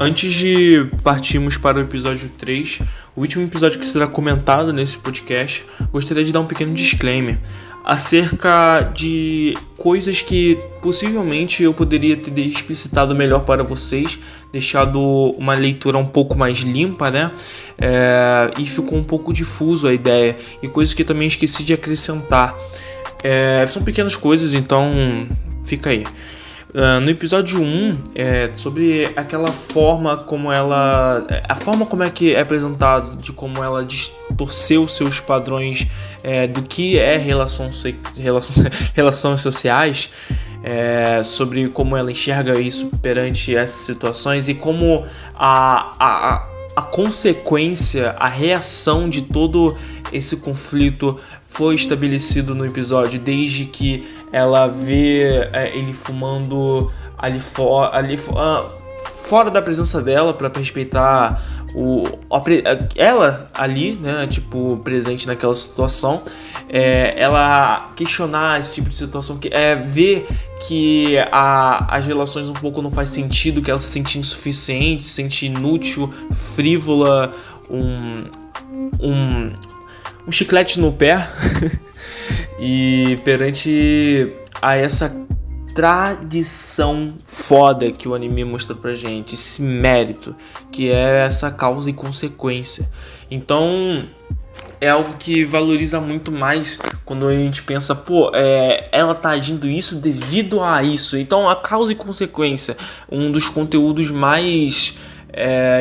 Antes de partirmos para o episódio 3, o último episódio que será comentado nesse podcast, gostaria de dar um pequeno disclaimer acerca de coisas que possivelmente eu poderia ter explicitado melhor para vocês, deixado uma leitura um pouco mais limpa, né? E ficou um pouco difuso a ideia, e coisas que eu também esqueci de acrescentar. São pequenas coisas, então fica aí. No episódio 1, sobre aquela forma como ela... A forma como é que é apresentado, de como ela distorceu seus padrões do que é relações sociais, sobre como ela enxerga isso perante essas situações e como a consequência, a reação de todo esse conflito foi estabelecido no episódio, desde que ela vê ele fumando fora da presença dela, para respeitar ela ali, né, tipo, presente naquela situação, ela questionar esse tipo de situação, ver que as relações um pouco não faz sentido, que ela se sente insuficiente, se sente inútil, frívola, um chiclete no pé e perante a essa tradição foda que o anime mostra pra gente, esse mérito, que é essa causa e consequência. Então é algo que valoriza muito mais quando a gente pensa, ela tá agindo isso devido a isso. Então a causa e consequência, um dos conteúdos mais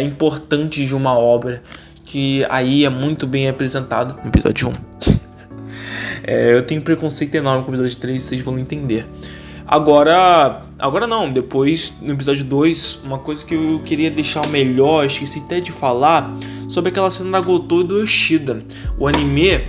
importantes de uma obra, que aí é muito bem apresentado no episódio 1. Eu tenho preconceito enorme com o episódio 3, vocês vão entender. Agora não, depois no episódio 2, uma coisa que eu queria deixar melhor, esqueci até de falar, sobre aquela cena da Gotō e do Yoshida. O anime,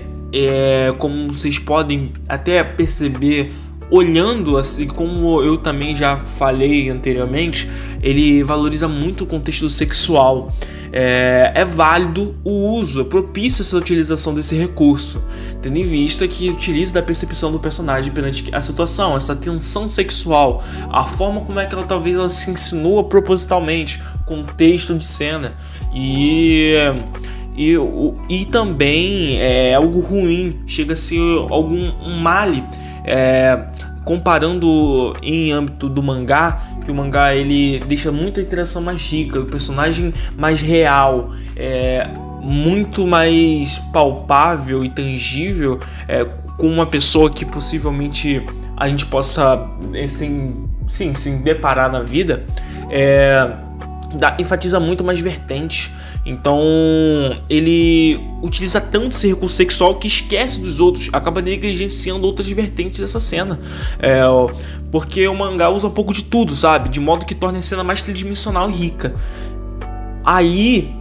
como vocês podem até perceber, olhando, assim como eu também já falei anteriormente, ele valoriza muito o contexto sexual. É válido o uso, é propício essa utilização desse recurso, tendo em vista que utiliza da percepção do personagem perante a situação, essa tensão sexual, a forma como é que ela se insinua propositalmente, contexto de cena, e também é algo ruim, chega a ser um male, comparando em âmbito do mangá, que o mangá ele deixa muito a interação mais rica, o personagem mais real, muito mais palpável e tangível, com uma pessoa que possivelmente a gente possa se deparar na vida, enfatiza muito mais vertentes. Então ele utiliza tanto esse recurso sexual que esquece dos outros, acaba negligenciando outras vertentes dessa cena, porque o mangá usa um pouco de tudo, sabe, de modo que torna a cena mais tridimensional e rica. Aí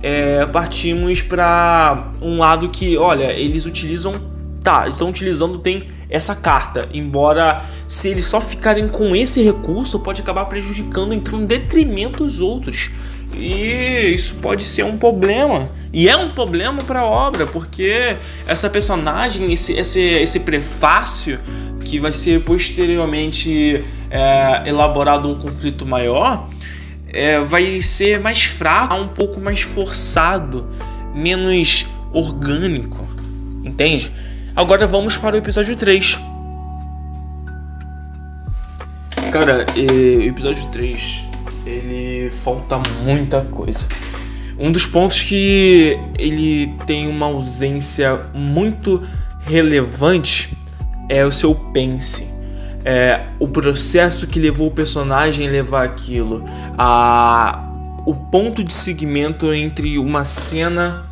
partimos para um lado que, olha, eles estão utilizando, tem essa carta, embora se eles só ficarem com esse recurso pode acabar prejudicando, entrando em detrimento dos outros. E isso pode ser um problema. E é um problema para a obra, porque essa personagem, esse prefácio, que vai ser posteriormente elaborado um conflito maior, vai ser mais fraco, um pouco mais forçado, menos orgânico. Entende? Agora vamos para o episódio 3. Cara, o episódio 3... ele falta muita coisa. Um dos pontos que ele tem uma ausência muito relevante é o seu pense. O processo que levou o personagem a levar aquilo. O ponto de segmento entre uma cena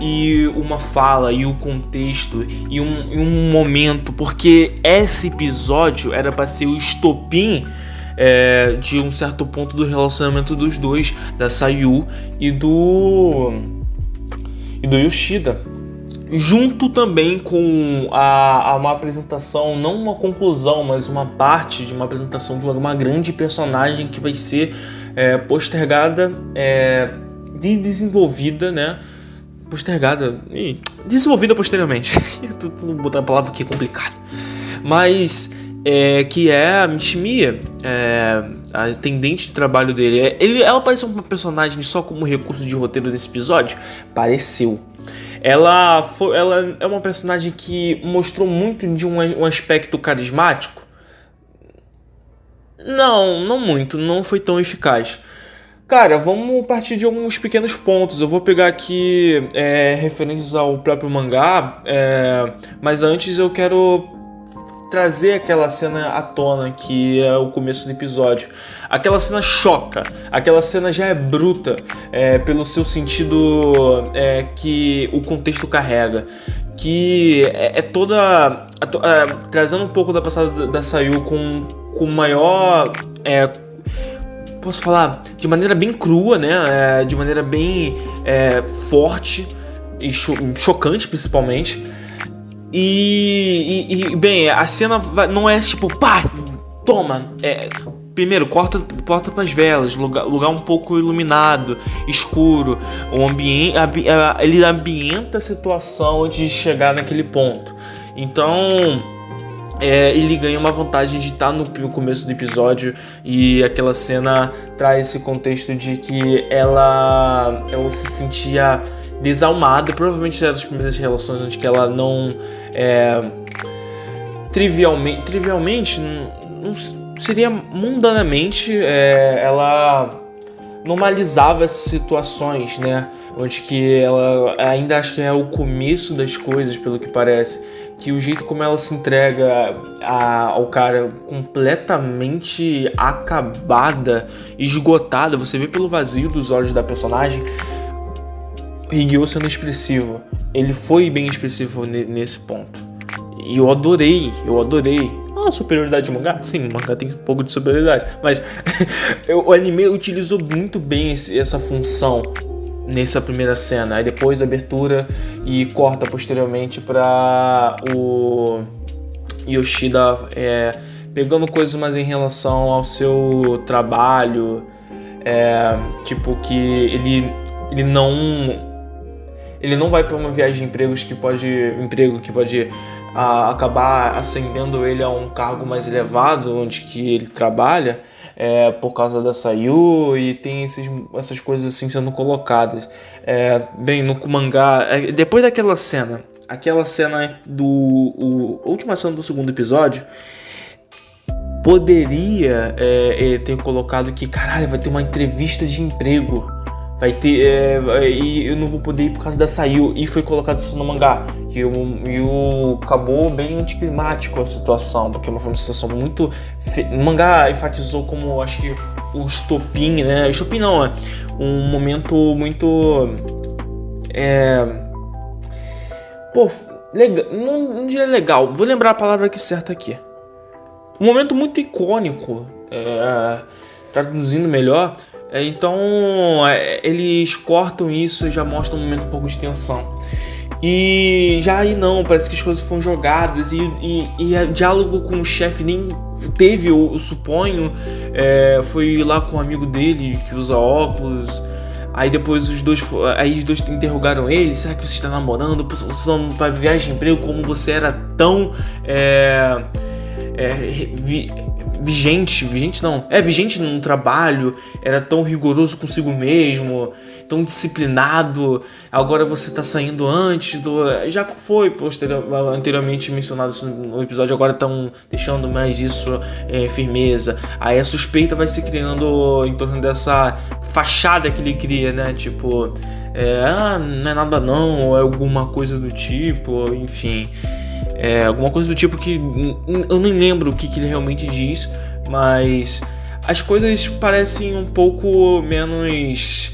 e uma fala, e o contexto, e um momento. Porque esse episódio era para ser o estopim de um certo ponto do relacionamento dos dois, da Sayu e do Yoshida, junto também com uma apresentação, não uma conclusão, mas uma parte de uma apresentação de uma grande personagem que vai ser postergada e desenvolvida, né? Desenvolvida posteriormente. Tô botando a palavra aqui complicada, mas que é a Mishimiya, a tendente de trabalho dele. Ela pareceu uma personagem só como recurso de roteiro nesse episódio? Pareceu. Ela é uma personagem que mostrou muito de um aspecto carismático? Não muito, não foi tão eficaz. Cara, vamos partir de alguns pequenos pontos. Eu vou pegar aqui referências ao próprio mangá, mas antes eu quero trazer aquela cena à tona que é o começo do episódio. Aquela cena choca, aquela cena já é bruta pelo seu sentido que o contexto carrega, que é toda trazendo um pouco da passada da Sayu com maior posso falar de maneira bem crua, né? De maneira bem forte e chocante, principalmente. E bem, a cena não é tipo, pá, toma. Primeiro, corta pras velas, lugar um pouco iluminado, escuro. O ambiente, ele ambienta a situação antes de chegar naquele ponto. Então, ele ganha uma vantagem de estar no começo do episódio, e aquela cena traz esse contexto de que ela se sentia desalmada. Provavelmente era das primeiras relações onde que ela não trivialmente não seria mundanamente, ela normalizava essas situações, né? Onde que ela ainda acho que é o começo das coisas, pelo que parece, que o jeito como ela se entrega ao cara completamente acabada, esgotada, você vê pelo vazio dos olhos da personagem. Higio sendo expressivo, ele foi bem expressivo nesse ponto, e eu adorei. A superioridade do mangá? Sim, o mangá tem um pouco de superioridade, mas o anime utilizou muito bem essa função nessa primeira cena. Aí depois a abertura e corta posteriormente para o Yoshida pegando coisas mais em relação ao seu trabalho, tipo que ele não vai para uma viagem de emprego que pode acabar ascendendo ele a um cargo mais elevado onde que ele trabalha, por causa da Sayu, e tem essas coisas assim sendo colocadas. Bem, no mangá, depois daquela cena, última cena do segundo episódio, poderia ter colocado que, caralho, vai ter uma entrevista de emprego. Vai ter. E eu não vou poder ir por causa da Sayu. E foi colocado isso no mangá. E acabou bem anticlimático a situação. Porque foi uma situação muito. O mangá enfatizou como, acho que, o estopim, né? Estopim não, um momento muito. Legal. Não diria legal. Vou lembrar a palavra certa aqui. Um momento muito icônico. Traduzindo melhor. Então, eles cortam isso e já mostram um momento um pouco de tensão. E já aí não, parece que as coisas foram jogadas e o diálogo com o chefe nem teve, eu suponho. Foi lá com um amigo dele que usa óculos. Aí depois os dois interrogaram ele: será que você está namorando? Para viagem de emprego, como você era tão vigente no trabalho, era tão rigoroso consigo mesmo, tão disciplinado, agora você tá saindo antes já foi anteriormente mencionado isso no episódio, agora estão deixando mais isso firmeza. Aí a suspeita vai se criando em torno dessa fachada que ele cria, né, tipo, não é nada não, ou é alguma coisa do tipo, enfim. Alguma coisa do tipo que eu nem lembro o que ele realmente diz, mas as coisas parecem um pouco menos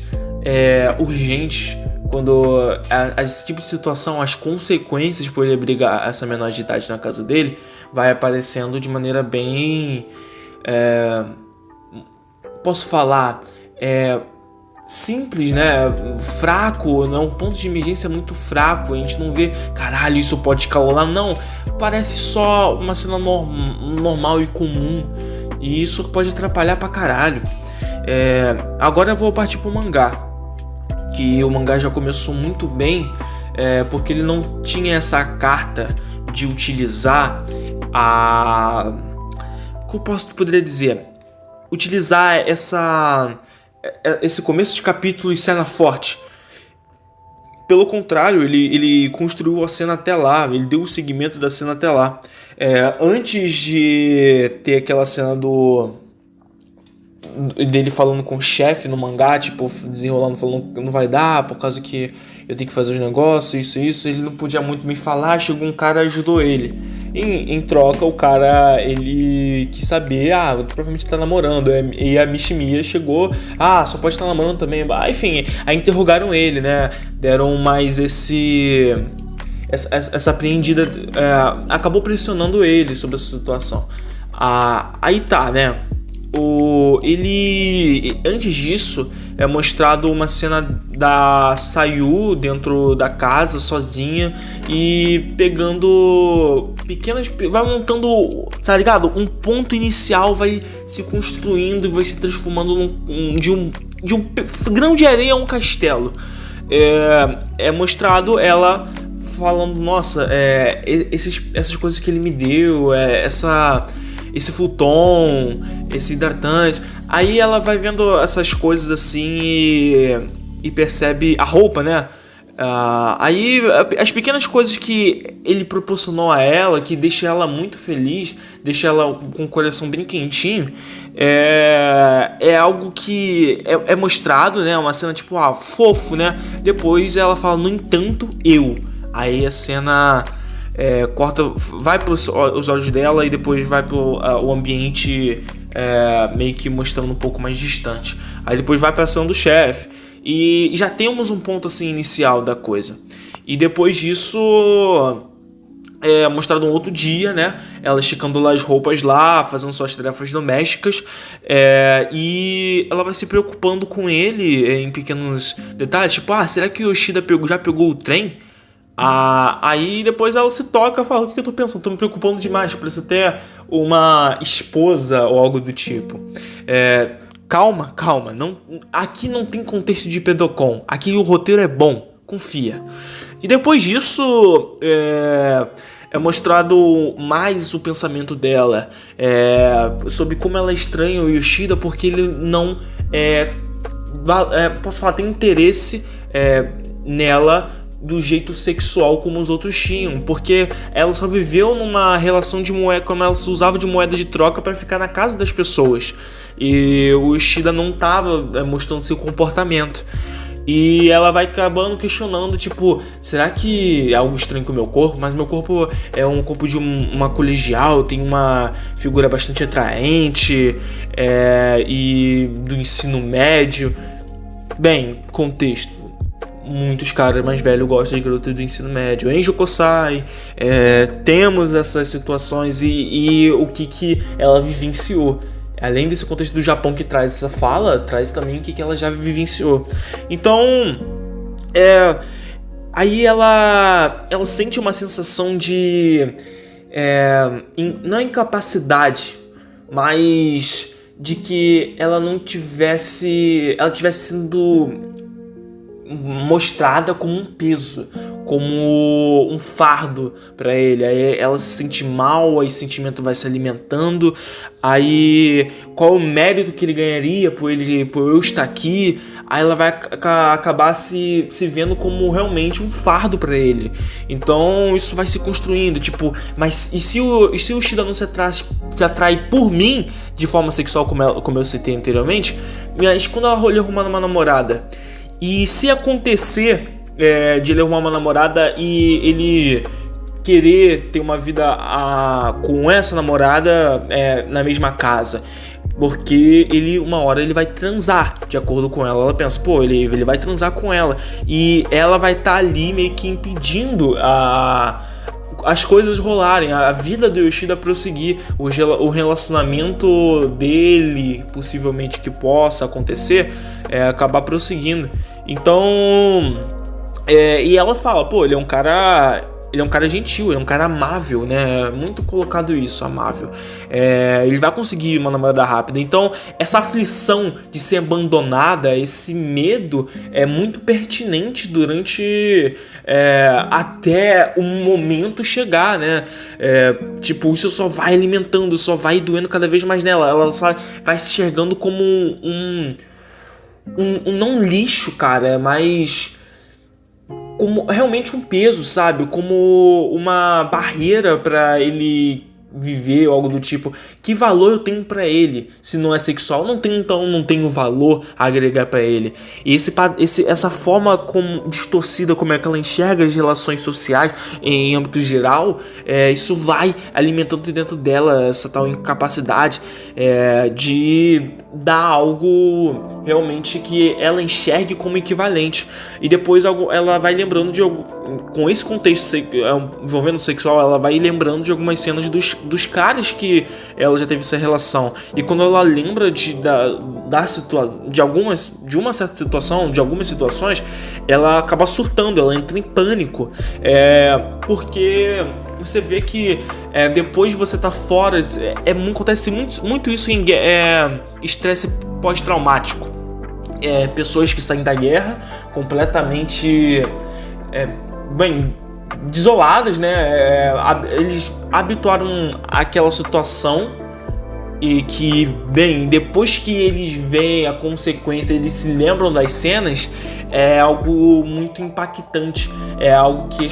urgentes quando esse tipo de situação, as consequências por ele abrigar essa menor de idade na casa dele, vai aparecendo de maneira bem, posso falar, simples, né? Fraco, né? Um ponto de emergência muito fraco. A gente não vê, caralho, isso pode escalonar. Não, parece só uma cena normal e comum. E isso pode atrapalhar pra caralho. Agora eu vou partir pro mangá. Que o mangá já começou muito bem, porque ele não tinha essa carta de utilizar a... Como eu poderia dizer? utilizar esse começo de capítulo e cena forte. Pelo contrário, ele construiu a cena até lá, ele deu o segmento da cena até lá. Antes de ter aquela cena dele falando com o chefe no mangá, tipo, desenrolando, falando que não vai dar, por causa que eu tenho que fazer os negócios, isso, ele não podia muito me falar, chegou um cara e ajudou ele. Em troca, o cara, ele quis saber, provavelmente tá namorando, e a Mishimiya chegou, só pode estar namorando também, enfim, aí interrogaram ele, né, deram mais essa apreendida, acabou pressionando ele sobre essa situação. Aí tá, né, antes disso é mostrado uma cena da Sayu dentro da casa sozinha e pegando vai montando, tá ligado? Um ponto inicial vai se construindo e vai se transformando de um grão de areia a um castelo. É mostrado ela falando, nossa, essas coisas que ele me deu, esse futon, esse hidratante. Aí ela vai vendo essas coisas assim e percebe a roupa, né? Aí as pequenas coisas que ele proporcionou a ela, que deixa ela muito feliz, deixa ela com o coração bem quentinho, é algo que é mostrado, né? Uma cena tipo, fofo, né? Depois ela fala, no entanto, Aí a cena corta, vai para os olhos dela e depois vai para o ambiente meio que mostrando um pouco mais distante. Aí depois vai para a ação do chefe e já temos um ponto assim inicial da coisa. E depois disso é mostrado um outro dia, né? Ela esticando lá as roupas lá, fazendo suas tarefas domésticas, e ela vai se preocupando com ele em pequenos detalhes, tipo, será que o Yoshida já pegou o trem? Aí depois ela se toca e fala, o que eu tô pensando? Tô me preocupando demais, parece até uma esposa ou algo do tipo. Calma, aqui não tem contexto de Pedocon, aqui o roteiro é bom, confia. E depois disso é mostrado mais o pensamento dela, sobre como ela estranha o Yoshida, porque ele não posso falar, tem interesse nela do jeito sexual como os outros tinham, porque ela só viveu numa relação de moeda, como ela se usava de moeda de troca para ficar na casa das pessoas, e o Yoshida não tava mostrando seu comportamento. E ela vai acabando questionando, tipo, será que é algo estranho com o meu corpo? Mas meu corpo é um corpo de uma colegial, tem uma figura bastante atraente, e do ensino médio. Bem, contexto. Muitos caras mais velhos gostam de garotas do ensino médio. Enjo Kosai, temos essas situações e o que ela vivenciou. Além desse contexto do Japão que traz essa fala, traz também o que ela já vivenciou. Então, aí ela sente uma sensação de não incapacidade, mas de que ela tivesse sendo mostrada como um peso, como um fardo para ele. Aí ela se sente mal, aí o sentimento vai se alimentando. Aí qual o mérito que ele ganharia por eu estar aqui? Aí ela vai acabar se vendo como realmente um fardo para ele. Então isso vai se construindo, mas e se o Yoshida não se atrai por mim de forma sexual, como eu citei anteriormente, mas quando ela lhe arrumar uma namorada, e se acontecer de ele arrumar uma namorada e ele querer ter uma vida com essa namorada na mesma casa, porque uma hora ele vai transar de acordo com ela. Ela pensa, ele vai transar com ela, e ela vai estar ali meio que impedindo as coisas rolarem, a vida do Yoshida prosseguir, o relacionamento dele, possivelmente que possa acontecer, acabar prosseguindo. Então, e ela fala, ele é um cara Ele é um cara gentil, ele é um cara amável, né? Muito colocado isso, amável. Ele vai conseguir uma namorada rápida. Então, essa aflição de ser abandonada, esse medo é muito pertinente durante até o momento chegar, né? Tipo, isso só vai alimentando, só vai doendo cada vez mais nela. Ela só vai se enxergando como um não lixo, cara, mas como realmente um peso, sabe? Como uma barreira pra ele viver ou algo do tipo. Que valor eu tenho pra ele? Se não é sexual, não tenho valor a agregar pra ele. E essa forma distorcida como é que ela enxerga as relações sociais em âmbito geral, isso vai alimentando dentro dela essa tal incapacidade de dar algo realmente que ela enxergue como equivalente. E depois ela vai lembrando de algo. Com esse contexto envolvendo sexual, ela vai lembrando de algumas cenas dos caras que ela já teve essa relação. E quando ela lembra de uma certa situação, de algumas situações, ela acaba surtando, ela entra em pânico. Porque você vê que depois de você estar fora, acontece muito isso em estresse pós-traumático. Pessoas que saem da guerra completamente desoladas, né? Eles habituaram àquela situação e que, depois que eles veem a consequência, eles se lembram das cenas, é algo muito impactante, é algo que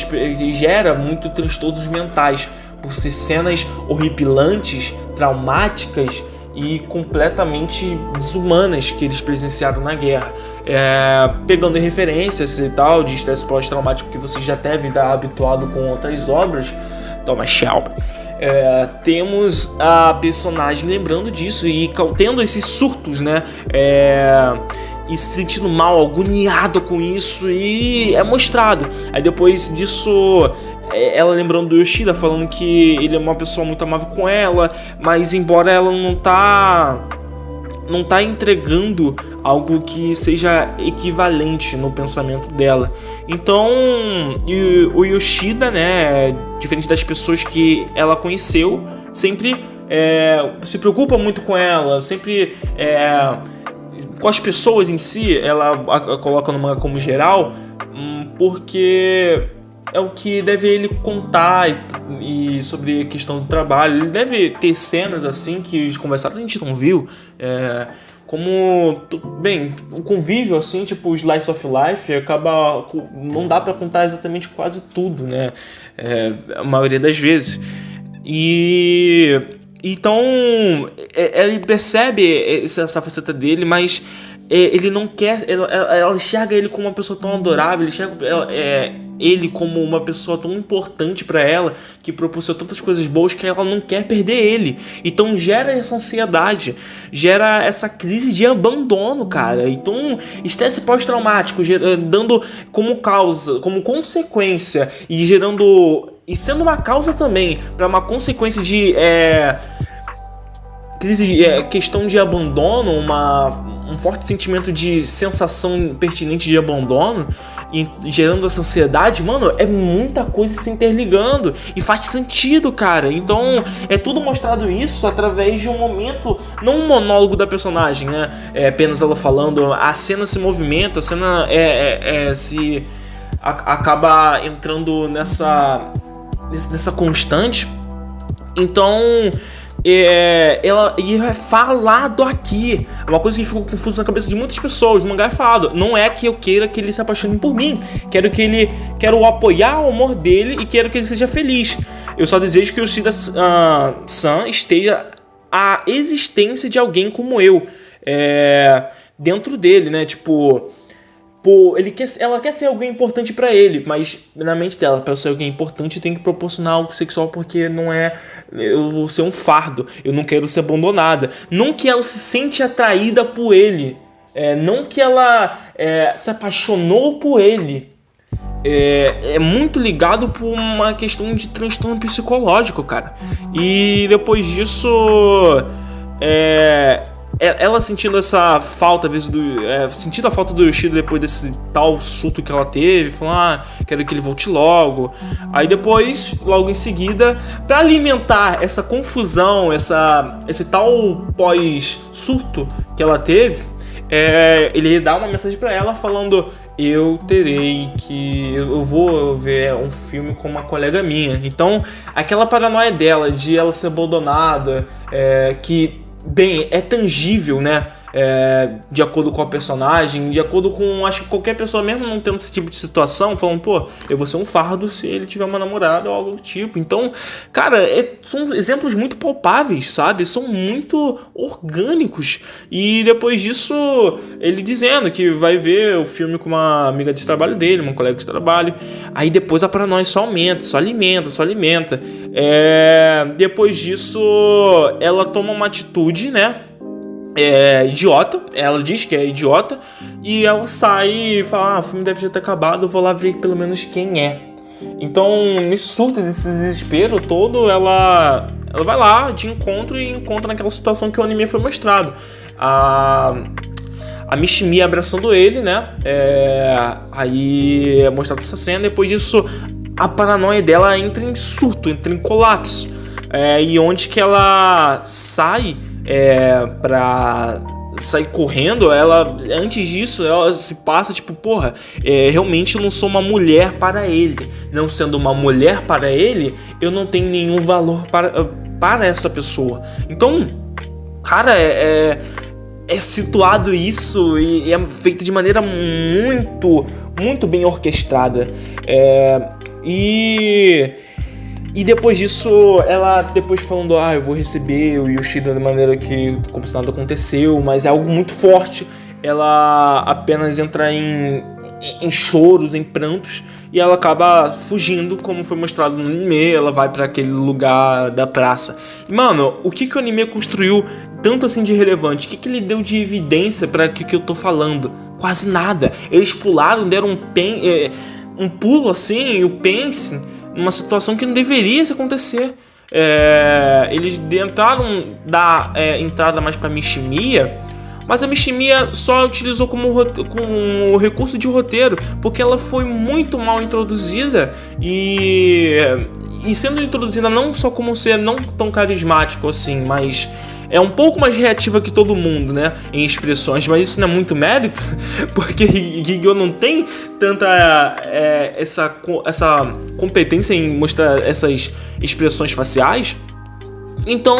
gera muito transtornos mentais, por ser cenas horripilantes, traumáticas e completamente desumanas que eles presenciaram na guerra. Pegando referências e tal de estresse pós-traumático que vocês já devem estar habituado com outras obras, Thomas Shelby, temos a personagem lembrando disso e tendo esses surtos, né? E se sentindo mal, agoniado com isso, e é mostrado. Aí depois disso, ela lembrando do Yoshida, falando que ele é uma pessoa muito amável com ela, mas embora ela não tá entregando algo que seja equivalente no pensamento dela. Então, o Yoshida, né, diferente das pessoas que ela conheceu, sempre se preocupa muito com ela, sempre com as pessoas em si, ela a coloca no mangá como geral, porque é o que deve ele contar e sobre a questão do trabalho. Ele deve ter cenas assim que eles conversaram, a gente não viu, como, o convívio assim, tipo o Slice of Life, não dá pra contar exatamente quase tudo, né, a maioria das vezes. E então ele percebe essa faceta dele, mas ele não quer, ela enxerga ele como uma pessoa tão adorável, ele enxerga ele como uma pessoa tão importante pra ela, que proporciona tantas coisas boas, que ela não quer perder ele. Então gera essa ansiedade, gera essa crise de abandono, cara. Então estresse pós-traumático, dando como causa, como consequência, e gerando, e sendo uma causa também para uma consequência de crise, questão de abandono, um forte sentimento de sensação pertinente de abandono, e gerando essa ansiedade. Mano, é muita coisa se interligando e faz sentido, cara. Então é tudo mostrado isso através de um momento, não um monólogo da personagem, né? É apenas ela falando, a cena se movimenta, a cena acaba entrando nessa constante. Então ela é falado aqui, uma coisa que ficou confusa na cabeça de muitas pessoas. No mangá é falado, não é que eu queira que ele se apaixone por mim, quero apoiar o amor dele e quero que ele seja feliz. Eu só desejo que o Yoshida-san esteja a existência de alguém como eu dentro dele, né? Tipo, ela quer ser alguém importante pra ele, mas na mente dela, pra eu ser alguém importante, tem que proporcionar algo sexual, porque eu vou ser um fardo, eu não quero ser abandonada. Não que ela se sente atraída por ele, não que ela se apaixonou por ele. É muito ligado por uma questão de transtorno psicológico, cara. E depois disso, ela sentindo essa falta, às vezes, sentindo a falta do Yoshida depois desse tal surto que ela teve, falando, quero que ele volte logo. Aí depois, logo em seguida, pra alimentar essa confusão, esse tal pós-surto que ela teve, ele dá uma mensagem pra ela falando: eu vou ver um filme com uma colega minha. Então, aquela paranoia dela de ela ser abandonada, que, bem, é tangível, né? De acordo com a personagem, de acordo com, acho que qualquer pessoa, mesmo não tendo esse tipo de situação, falando, eu vou ser um fardo se ele tiver uma namorada ou algo do tipo. Então, cara, são exemplos muito palpáveis, sabe? São muito orgânicos. E depois disso, ele dizendo que vai ver o filme com uma amiga de trabalho dele, uma colega de trabalho. Aí depois a paranoia só aumenta, só alimenta. Depois disso, ela toma uma atitude, né? Idiota, ela diz que é idiota, e ela sai e fala: o filme deve já ter acabado, eu vou lá ver pelo menos quem é. Então, nesse surto, nesse desespero todo, ela vai lá de encontro e encontra naquela situação que o anime foi mostrado. A Mishimi abraçando ele, né? Aí é mostrada essa cena. Depois disso, a paranoia dela entra em surto, entra em colapso. E onde que ela sai pra sair correndo, antes disso, ela se passa tipo, realmente eu não sou uma mulher para ele. Não sendo uma mulher para ele, eu não tenho nenhum valor para essa pessoa. Então, cara, é situado isso e é feito de maneira muito, muito bem orquestrada. E depois disso, ela depois falando, eu vou receber o Yoshida da maneira que como se nada aconteceu, mas é algo muito forte. Ela apenas entra em choros, em prantos, e ela acaba fugindo, como foi mostrado no anime. Ela vai pra aquele lugar da praça. E, mano, o que o anime construiu tanto assim de relevante? O que ele deu de evidência pra que eu tô falando? Quase nada. Eles pularam, deram um pulo assim, e o pense numa situação que não deveria acontecer. Eles tentaram dar entrada mais pra Mishimiya, mas a Mishimiya só utilizou como recurso de roteiro, porque ela foi muito mal introduzida e sendo introduzida não só como ser não tão carismático assim, mas é um pouco mais reativa que todo mundo, né, em expressões, mas isso não é muito mérito, porque Higyo não tem tanta essa competência em mostrar essas expressões faciais. Então,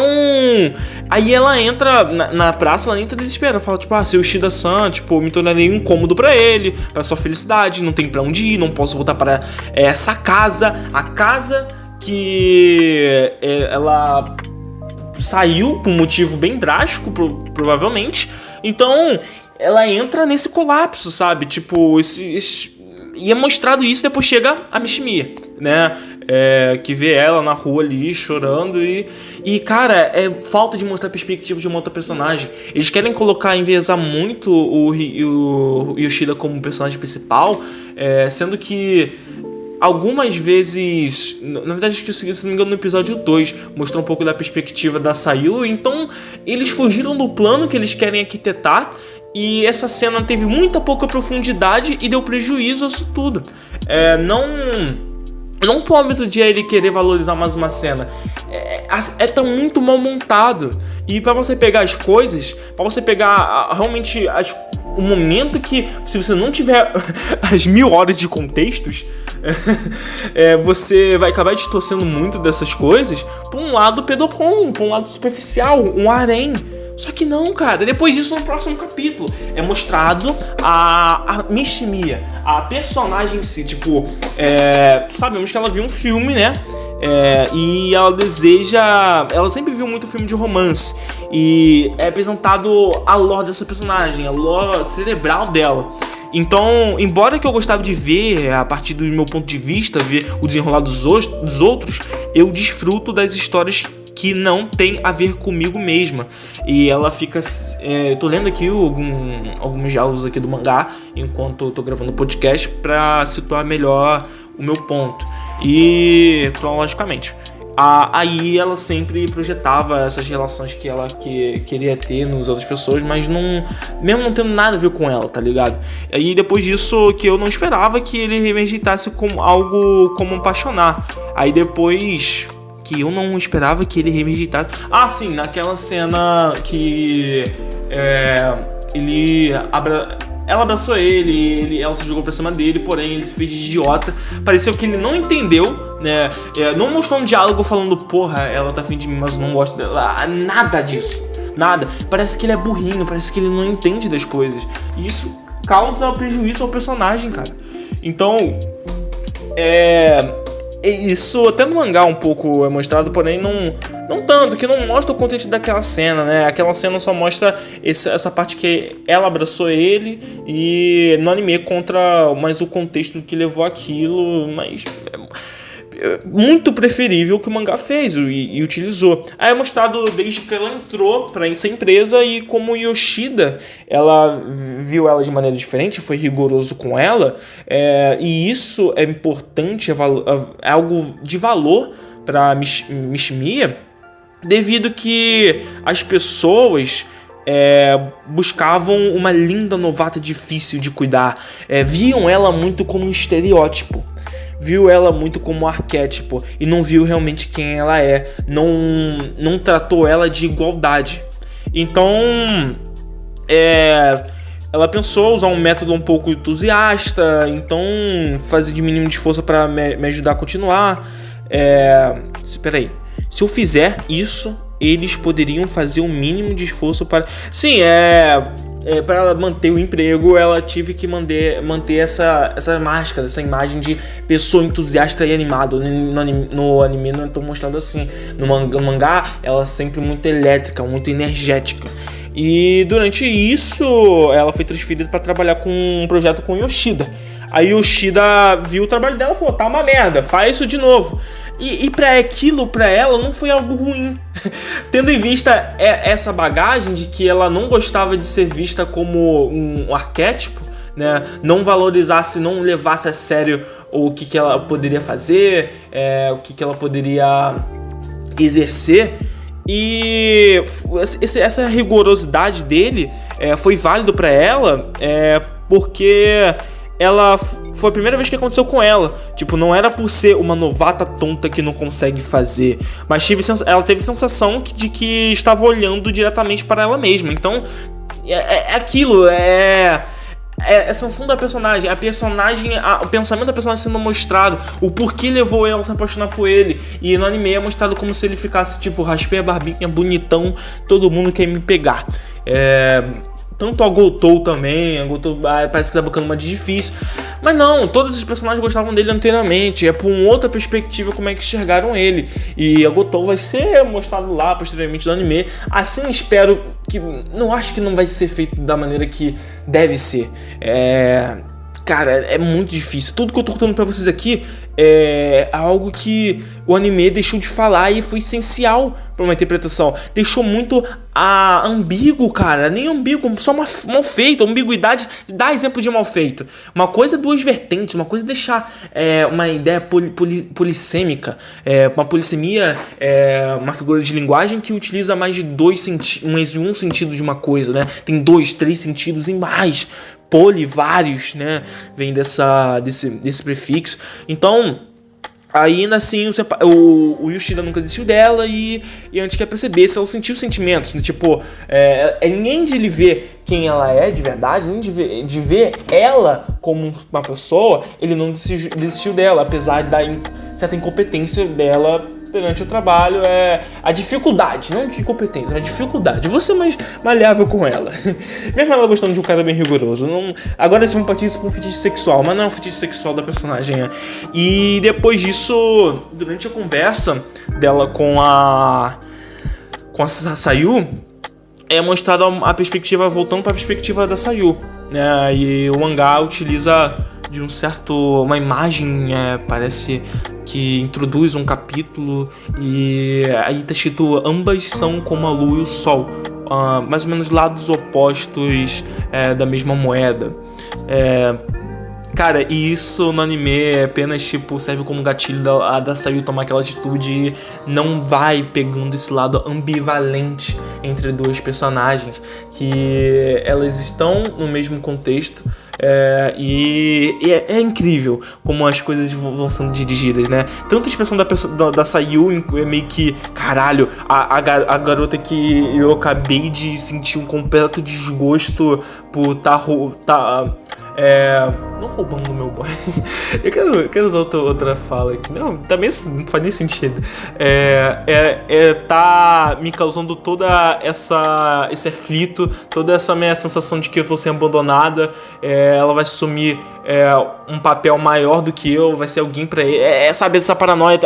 aí ela entra na praça, ela entra desesperada, fala tipo, seu Yoshida-san, me tornarei incômodo pra ele, pra sua felicidade, não tem pra onde ir, não posso voltar para essa casa, a casa que ela saiu por um motivo bem drástico, provavelmente. Então, ela entra nesse colapso, sabe? E é mostrado isso, depois chega a Mishimiya, né? Que vê ela na rua ali, chorando. E cara, é falta de mostrar a perspectiva de uma outra personagem. Eles querem enviesar muito o Yoshida como personagem principal, sendo que algumas vezes, na verdade, acho que, se não me engano, no episódio 2 mostrou um pouco da perspectiva da Sayu. Então eles fugiram do plano que eles querem arquitetar, e essa cena teve muita pouca profundidade e deu prejuízo a isso tudo. Não por âmbito de ele querer valorizar mais uma cena, tá muito mal montado. E pra você pegar as coisas, pra você pegar realmente o momento que, se você não tiver as 1000 horas de contextos, você vai acabar distorcendo muito dessas coisas pra um lado pedocom, pra um lado superficial, um harém. Só que não, cara. Depois disso, no próximo capítulo, é mostrado a Mishimiya, a personagem em si. Sabemos que ela viu um filme, né? E ela deseja... Ela sempre viu muito filme de romance. E é apresentado a lore dessa personagem, a lore cerebral dela. Então, embora que eu gostava de ver, a partir do meu ponto de vista, ver o desenrolar dos outros, eu desfruto das histórias que não tem a ver comigo mesma. E ela fica... tô lendo aqui alguns diálogos aqui do mangá, enquanto eu tô gravando o podcast, pra situar melhor o meu ponto. E, cronologicamente, Aí ela sempre projetava essas relações que ela queria ter nas outras pessoas, mas mesmo não tendo nada a ver com ela, tá ligado? E depois disso, que eu não esperava que ele rejeitasse como algo como apaixonar. Aí depois que eu não esperava que ele rejeitasse... sim, naquela cena que ela abraçou ela se jogou pra cima dele, porém ele se fez de idiota. Pareceu que ele não entendeu, né? Não mostrou um diálogo falando, porra, ela tá afim de mim, mas eu não gosto dela. Nada disso, nada. Parece que ele é burrinho, parece que ele não entende das coisas. E isso causa prejuízo ao personagem, cara. Então, isso até no mangá um pouco é mostrado, porém não tanto, que não mostra o contexto daquela cena, né? Aquela cena só mostra essa parte que ela abraçou ele e no anime contra mais o contexto que levou aquilo, mas muito preferível que o mangá fez e utilizou. Aí é mostrado desde que ela entrou para essa empresa e como Yoshida, ela viu ela de maneira diferente, foi rigoroso com ela, e isso é importante, é algo de valor para Mishimiya, devido que as pessoas buscavam uma linda novata difícil de cuidar, viam ela muito como um estereótipo, viu ela muito como um arquétipo e não viu realmente quem ela é, não tratou ela de igualdade. Então ela pensou usar um método um pouco entusiasta, então fazer de mínimo de força para me ajudar a continuar. Espera aí, se eu fizer isso, eles poderiam fazer o mínimo de esforço para... Sim, para ela manter o emprego, ela tive que manter essa máscara, essa imagem de pessoa entusiasta e animada. No anime não estou mostrando assim. No mangá, ela é sempre muito elétrica, muito energética. E durante isso, ela foi transferida para trabalhar com um projeto com Yoshida. Aí Yoshida viu o trabalho dela e falou, tá uma merda, faz isso de novo. E pra ela não foi algo ruim. Tendo em vista essa bagagem de que ela não gostava de ser vista como um arquétipo, né? Não valorizasse, não levasse a sério o que ela poderia fazer, o que ela poderia exercer. E essa rigorosidade dele foi válido pra ela, porque ela foi a primeira vez que aconteceu com ela. Tipo, não era por ser uma novata tonta que não consegue fazer, mas ela teve sensação de que estava olhando diretamente para ela mesma. Então, aquilo, a sensação da personagem, o pensamento da personagem sendo mostrado, o porquê levou ela a se apaixonar por ele. E no anime é mostrado como se ele ficasse tipo, raspei a barbinha, bonitão, todo mundo quer me pegar. Tanto a Gotou também, parece que tá bocando uma de difícil. Mas não, todos os personagens gostavam dele anteriormente. É por uma outra perspectiva como é que enxergaram ele. E a Gotou vai ser mostrado lá posteriormente no anime. Assim espero que... Não acho que não vai ser feito da maneira que deve ser. Cara, é muito difícil. Tudo que eu tô contando pra vocês aqui é algo que o anime deixou de falar e foi essencial pra uma interpretação. Deixou muito ambíguo, cara. Nem ambíguo, só mal feito. Ambiguidade dá exemplo de mal feito. Uma coisa é duas vertentes. Uma coisa é deixar uma ideia polissêmica. Uma polissemia uma figura de linguagem que utiliza mais de um sentido de uma coisa, né? Tem 2, 3 sentidos e mais. Vários, né? Vem desse prefixo. Então, ainda assim, o Yoshida nunca desistiu dela e a gente quer perceber se ela sentiu sentimentos. Tipo, nem de ele ver quem ela é de verdade, nem de ver ela como uma pessoa, ele não desistiu dela, apesar da certa incompetência dela perante o trabalho, a dificuldade, não de incompetência, mas a dificuldade, você mais maleável com ela. Mesmo ela gostando de um cara bem rigoroso. Agora eles vão partir isso pra um fetiche sexual, mas não é um fetiche sexual da personagem. E depois disso, durante a conversa dela com a Sayu, é mostrada a perspectiva, voltando para a perspectiva da Sayu, né? E o mangá utiliza de uma imagem, parece que introduz um capítulo e aí tá escrito: ambas são como a lua e o sol, mais ou menos lados opostos da mesma moeda. Cara, e isso no anime é apenas, tipo, serve como gatilho da Sayu tomar aquela atitude e não vai pegando esse lado ambivalente entre duas personagens, que elas estão no mesmo contexto. É incrível como as coisas vão sendo dirigidas, né? Tanto a expressão da Sayu é meio que, caralho, a garota que eu acabei de sentir um completo desgosto por não roubando o meu boy. Eu quero usar outra fala aqui. Não, também não faz nem sentido. Tá me causando toda esse aflito, toda essa minha sensação de que eu vou ser abandonada. Ela vai assumir um papel maior do que eu, vai ser alguém pra ele. Sabe, essa paranoia.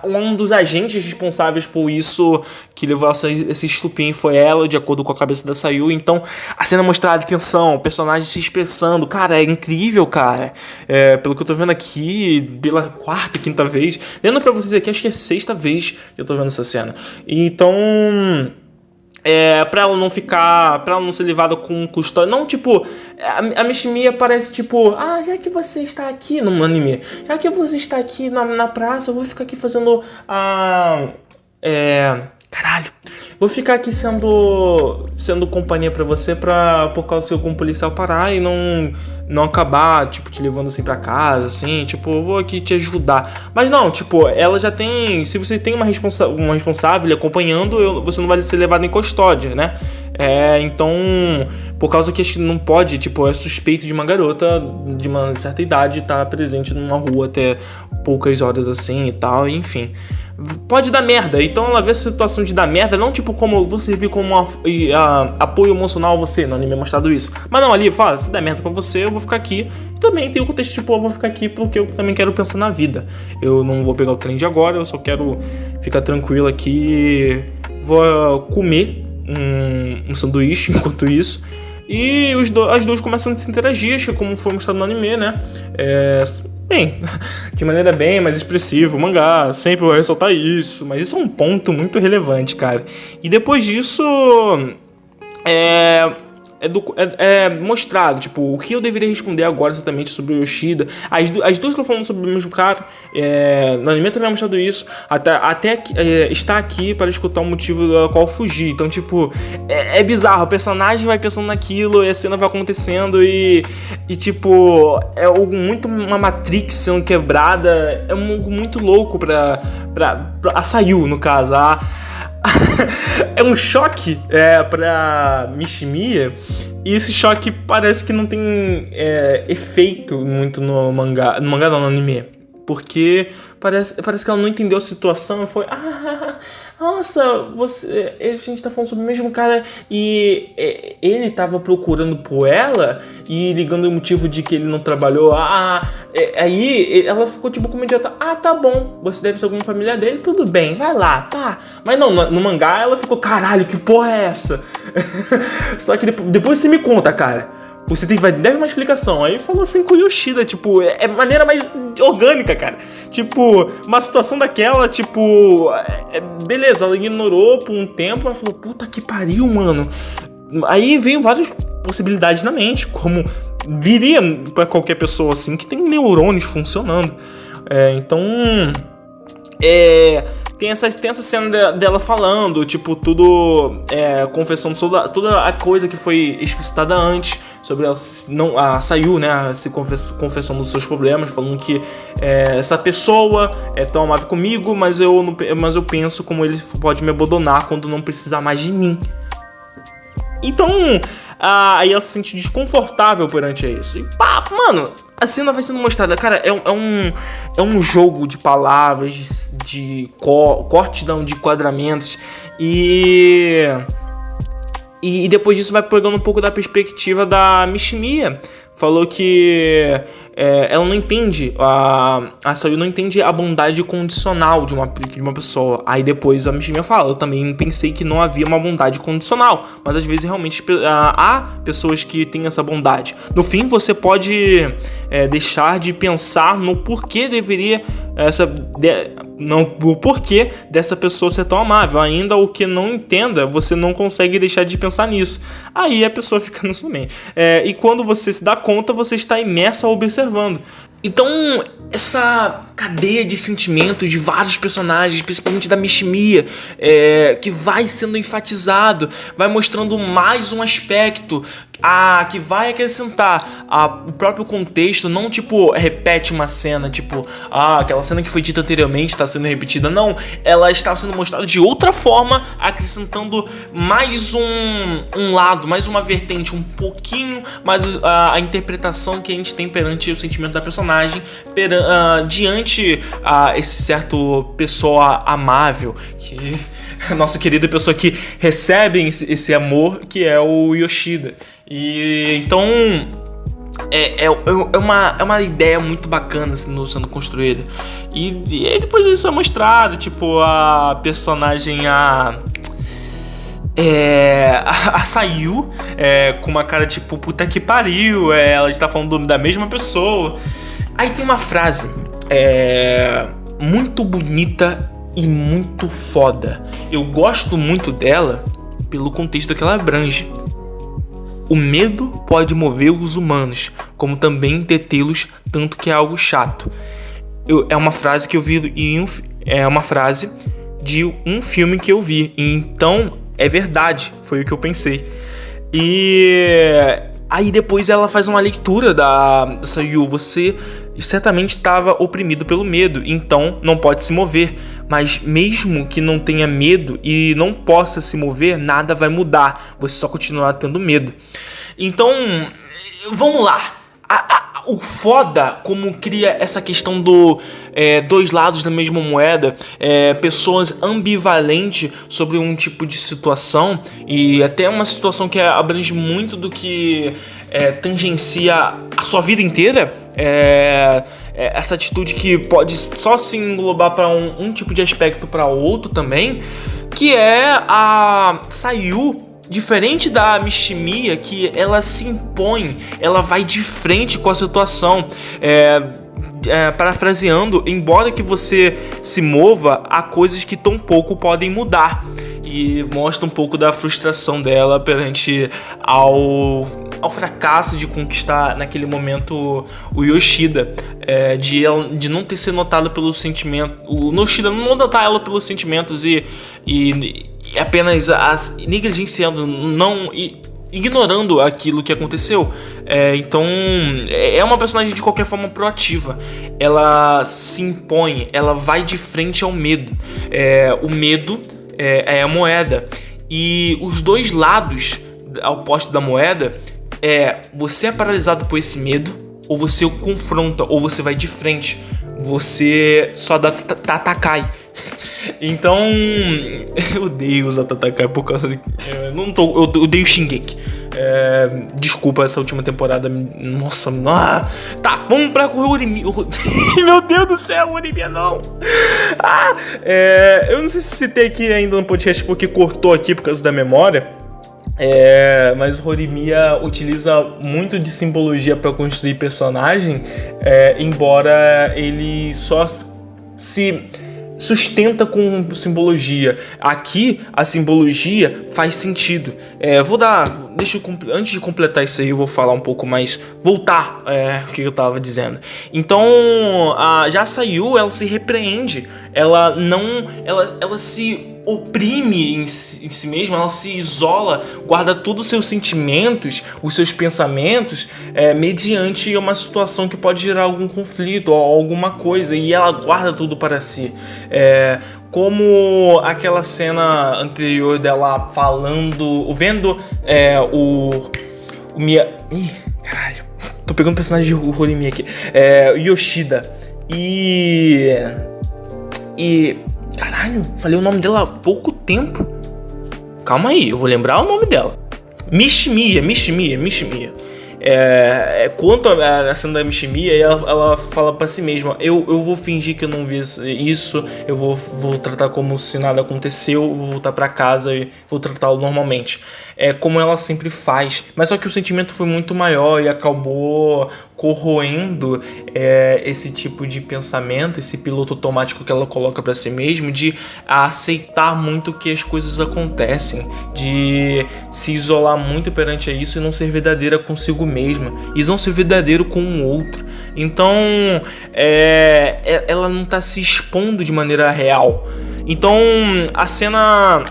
Um dos agentes responsáveis por isso que levou esse estupim foi ela, de acordo com a cabeça da Sayu. Então, a cena mostrada, atenção, o personagem se expressando. Cara, é incrível, cara. Pelo que eu tô vendo aqui, pela quarta, quinta vez. Lendo pra vocês aqui, acho que é a sexta vez que eu tô vendo essa cena. Então, pra ela não ser levada com custódia. Não, tipo, a Mishimiya parece tipo, já que você está aqui no anime, já que você está aqui na praça, eu vou ficar aqui fazendo caralho, vou ficar aqui sendo companhia pra você por causa do seu como policial parar e não acabar, tipo, te levando assim pra casa, assim, tipo, eu vou aqui te ajudar. Mas não, tipo, ela já tem, se você tem uma responsável acompanhando, você não vai ser levado em custódia, né? Então, por causa que não pode, tipo, é suspeito de uma garota de uma certa idade estar presente numa rua até poucas horas assim e tal, enfim. Pode dar merda, então ela vê a situação de dar merda, não tipo como você viu como apoio emocional a você, no anime é mostrado isso. Mas não, ali, fala, se der merda pra você, eu vou ficar aqui. E também tem o contexto, tipo, eu vou ficar aqui porque eu também quero pensar na vida. Eu não vou pegar o trem de agora, eu só quero ficar tranquilo aqui. Vou comer um sanduíche enquanto isso. E as duas começam a se interagir, acho que como foi mostrado no anime, né? Bem, de maneira bem mais expressiva, o mangá sempre vai ressaltar isso, mas isso é um ponto muito relevante, cara. E depois disso, é mostrado, tipo, o que eu deveria responder agora exatamente sobre o Yoshida. As duas estão falando sobre o mesmo cara, no anime também é mostrado isso, até está aqui para escutar o motivo do qual fugir. Então, tipo, é bizarro, o personagem vai pensando naquilo, e a cena vai acontecendo e tipo, é algo muito, uma Matrix sendo quebrada, é algo muito louco pra a Sayu, no caso, é um choque pra Mishimiya, e esse choque parece que não tem efeito muito no mangá não, no anime, porque parece que ela não entendeu a situação e foi, nossa, a gente tá falando sobre o mesmo cara e ele tava procurando por ela e ligando o motivo de que ele não trabalhou. Aí ela ficou tipo como idiota. Tá bom, você deve ser alguma família dele, tudo bem, vai lá, tá. Mas não, no mangá ela ficou, caralho, que porra é essa? Só que depois você me conta, cara. Você deve uma explicação. Aí falou assim com o Yoshida, tipo, é maneira mais orgânica, cara. Tipo, uma situação daquela, tipo, beleza, ela ignorou por um tempo, mas falou, puta que pariu, mano. Aí veio várias possibilidades na mente, como viria pra qualquer pessoa assim que tem neurônios funcionando. Então, tem essa cena dela falando, tipo, tudo confessando sobre toda a coisa que foi explicitada antes, sobre a Sayu, né, se confessando dos seus problemas, falando que essa pessoa é tão amável comigo, mas eu penso como ele pode me abandonar quando não precisar mais de mim. Então, aí ela se sente desconfortável perante isso. E mano, a cena vai sendo mostrada. Cara, é um jogo de palavras, de cortes, não, de enquadramentos. E depois disso vai pegando um pouco da perspectiva da Mishimiya. Falou que ela não entende, a Sayu não entende a bondade condicional de uma pessoa. Aí depois a Mishimiya fala, eu também pensei que não havia uma bondade condicional, mas às vezes realmente há pessoas que têm essa bondade. No fim, você pode deixar de pensar no porquê deveria o porquê dessa pessoa ser tão amável. Ainda o que não entenda, você não consegue deixar de pensar nisso. Aí a pessoa fica na sua mente. E quando você se dá conta, você está imerso observando. Então, essa cadeia de sentimentos de vários personagens, principalmente da Mishimiya, que vai sendo enfatizado, vai mostrando mais um aspecto que vai acrescentar o próprio contexto, não tipo, repete uma cena, tipo, aquela cena que foi dita anteriormente está sendo repetida, não, ela está sendo mostrada de outra forma, acrescentando mais um lado, mais uma vertente, um pouquinho mais a interpretação que a gente tem perante o sentimento da personagem, diante esse certo pessoa amável, que a nossa querida pessoa que recebe esse amor, que é o Yoshida. E então é uma ideia muito bacana sendo construída. E aí depois isso é mostrado, tipo, a personagem a Sayu, com uma cara tipo, puta que pariu, ela está falando da mesma pessoa. Aí tem uma frase muito bonita e muito foda. Eu gosto muito dela pelo contexto que ela abrange. O medo pode mover os humanos, como também detê-los, tanto que é algo chato. É uma frase que eu vi é uma frase de um filme que eu vi. Então, é verdade, foi o que eu pensei. E aí depois ela faz uma leitura da Sayu. Você certamente estava oprimido pelo medo, então não pode se mover. Mas mesmo que não tenha medo e não possa se mover, nada vai mudar. Você só continuará tendo medo. Então, vamos lá. O foda como cria essa questão do dois lados da mesma moeda, pessoas ambivalentes sobre um tipo de situação, e até uma situação que abrange muito do que tangencia a sua vida inteira. Essa atitude que pode só se englobar para um tipo de aspecto para outro também, que é a Sayu. Diferente da Mishimiya, que ela se impõe, ela vai de frente com a situação. Parafraseando, embora que você se mova, há coisas que tão pouco podem mudar. E mostra um pouco da frustração dela perante ao fracasso de conquistar naquele momento o Yoshida, de não ter sido notado pelo sentimento, o Yoshida não notar ela pelos sentimentos e apenas negligenciando, ignorando aquilo que aconteceu. Então é uma personagem de qualquer forma proativa. Ela se impõe, ela vai de frente ao medo. O medo é a moeda, e os dois lados opostos da moeda você é paralisado por esse medo, ou você o confronta, ou você vai de frente, você só dá Tatakai. Então, eu odeio usar Tatakai por causa de... eu odeio Shingeki. Desculpa essa última temporada. Nossa, tá, vamos pra Horimiya. Meu Deus do céu, Horimiya não. Eu não sei se citei aqui ainda no podcast porque cortou aqui por causa da memória. Mas o Horimiya utiliza muito de simbologia para construir personagem, embora ele só se sustenta com simbologia. Aqui a simbologia faz sentido. Antes de completar isso aí, eu vou falar um pouco mais, voltar o que eu estava dizendo. Então, já Sayu, ela se repreende, ela se oprime em si mesma, ela se isola, guarda todos os seus sentimentos, os seus pensamentos, mediante uma situação que pode gerar algum conflito ou alguma coisa, e ela guarda tudo para si. Como aquela cena anterior dela vendo o caralho, tô pegando o personagem de Horimiya aqui, Yoshida, e caralho, falei o nome dela há pouco tempo. Calma aí, eu vou lembrar o nome dela. Mishimiya. Quanto a cena da Mishimiya, ela fala pra si mesma: eu vou fingir que eu não vi isso, eu vou tratar como se nada aconteceu, vou voltar pra casa e vou tratá-lo normalmente. Como ela sempre faz. Mas só que o sentimento foi muito maior e acabou corroendo esse tipo de pensamento, esse piloto automático que ela coloca pra si mesmo, de aceitar muito que as coisas acontecem, de se isolar muito perante isso e não ser verdadeira consigo mesma, e não ser verdadeiro com o outro. Então ela não tá se expondo de maneira real. Então a cena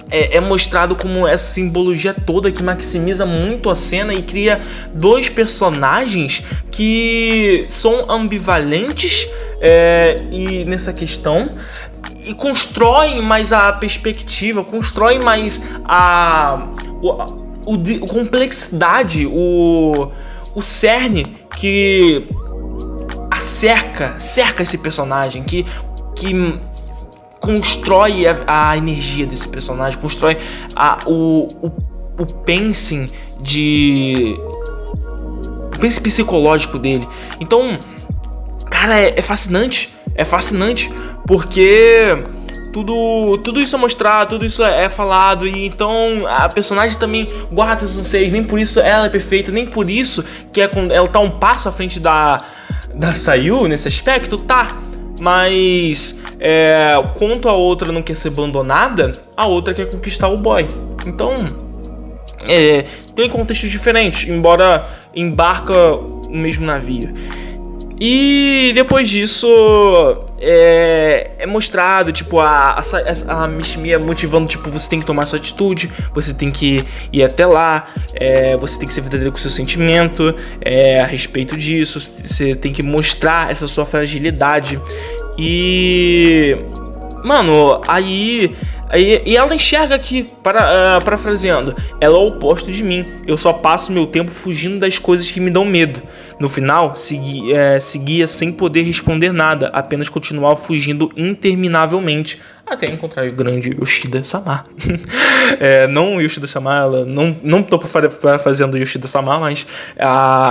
é mostrado como essa simbologia toda que maximiza muito a cena e cria dois personagens que são ambivalentes e nessa questão, e constroem mais a perspectiva, constroem mais a complexidade, o cerne que cerca esse personagem, que constrói a energia desse personagem, constrói o pensing o pensing psicológico dele. Então, cara, é fascinante, porque tudo isso é mostrado, tudo isso é falado, e então a personagem também guarda esses anseios. Nem por isso ela é perfeita, nem por isso que ela tá um passo à frente da Sayu nesse aspecto, tá? Mas quanto a outra não quer ser abandonada, a outra quer conquistar o boy. Então tem contextos diferentes, embora embarca no mesmo navio. E depois disso é mostrado, tipo, a Mishima motivando, tipo, você tem que tomar sua atitude, você tem que ir até lá, você tem que ser verdadeiro com o seu sentimento a respeito disso, você tem que mostrar essa sua fragilidade. E, mano, aí ela enxerga que, parafraseando, ela é o oposto de mim. Eu só passo meu tempo fugindo das coisas que me dão medo. No final, seguia sem poder responder nada, apenas continuava fugindo interminavelmente, até encontrar o grande Yoshida-sama. Não o Yoshida-sama, ela não tô fazendo o Yoshida-sama, mas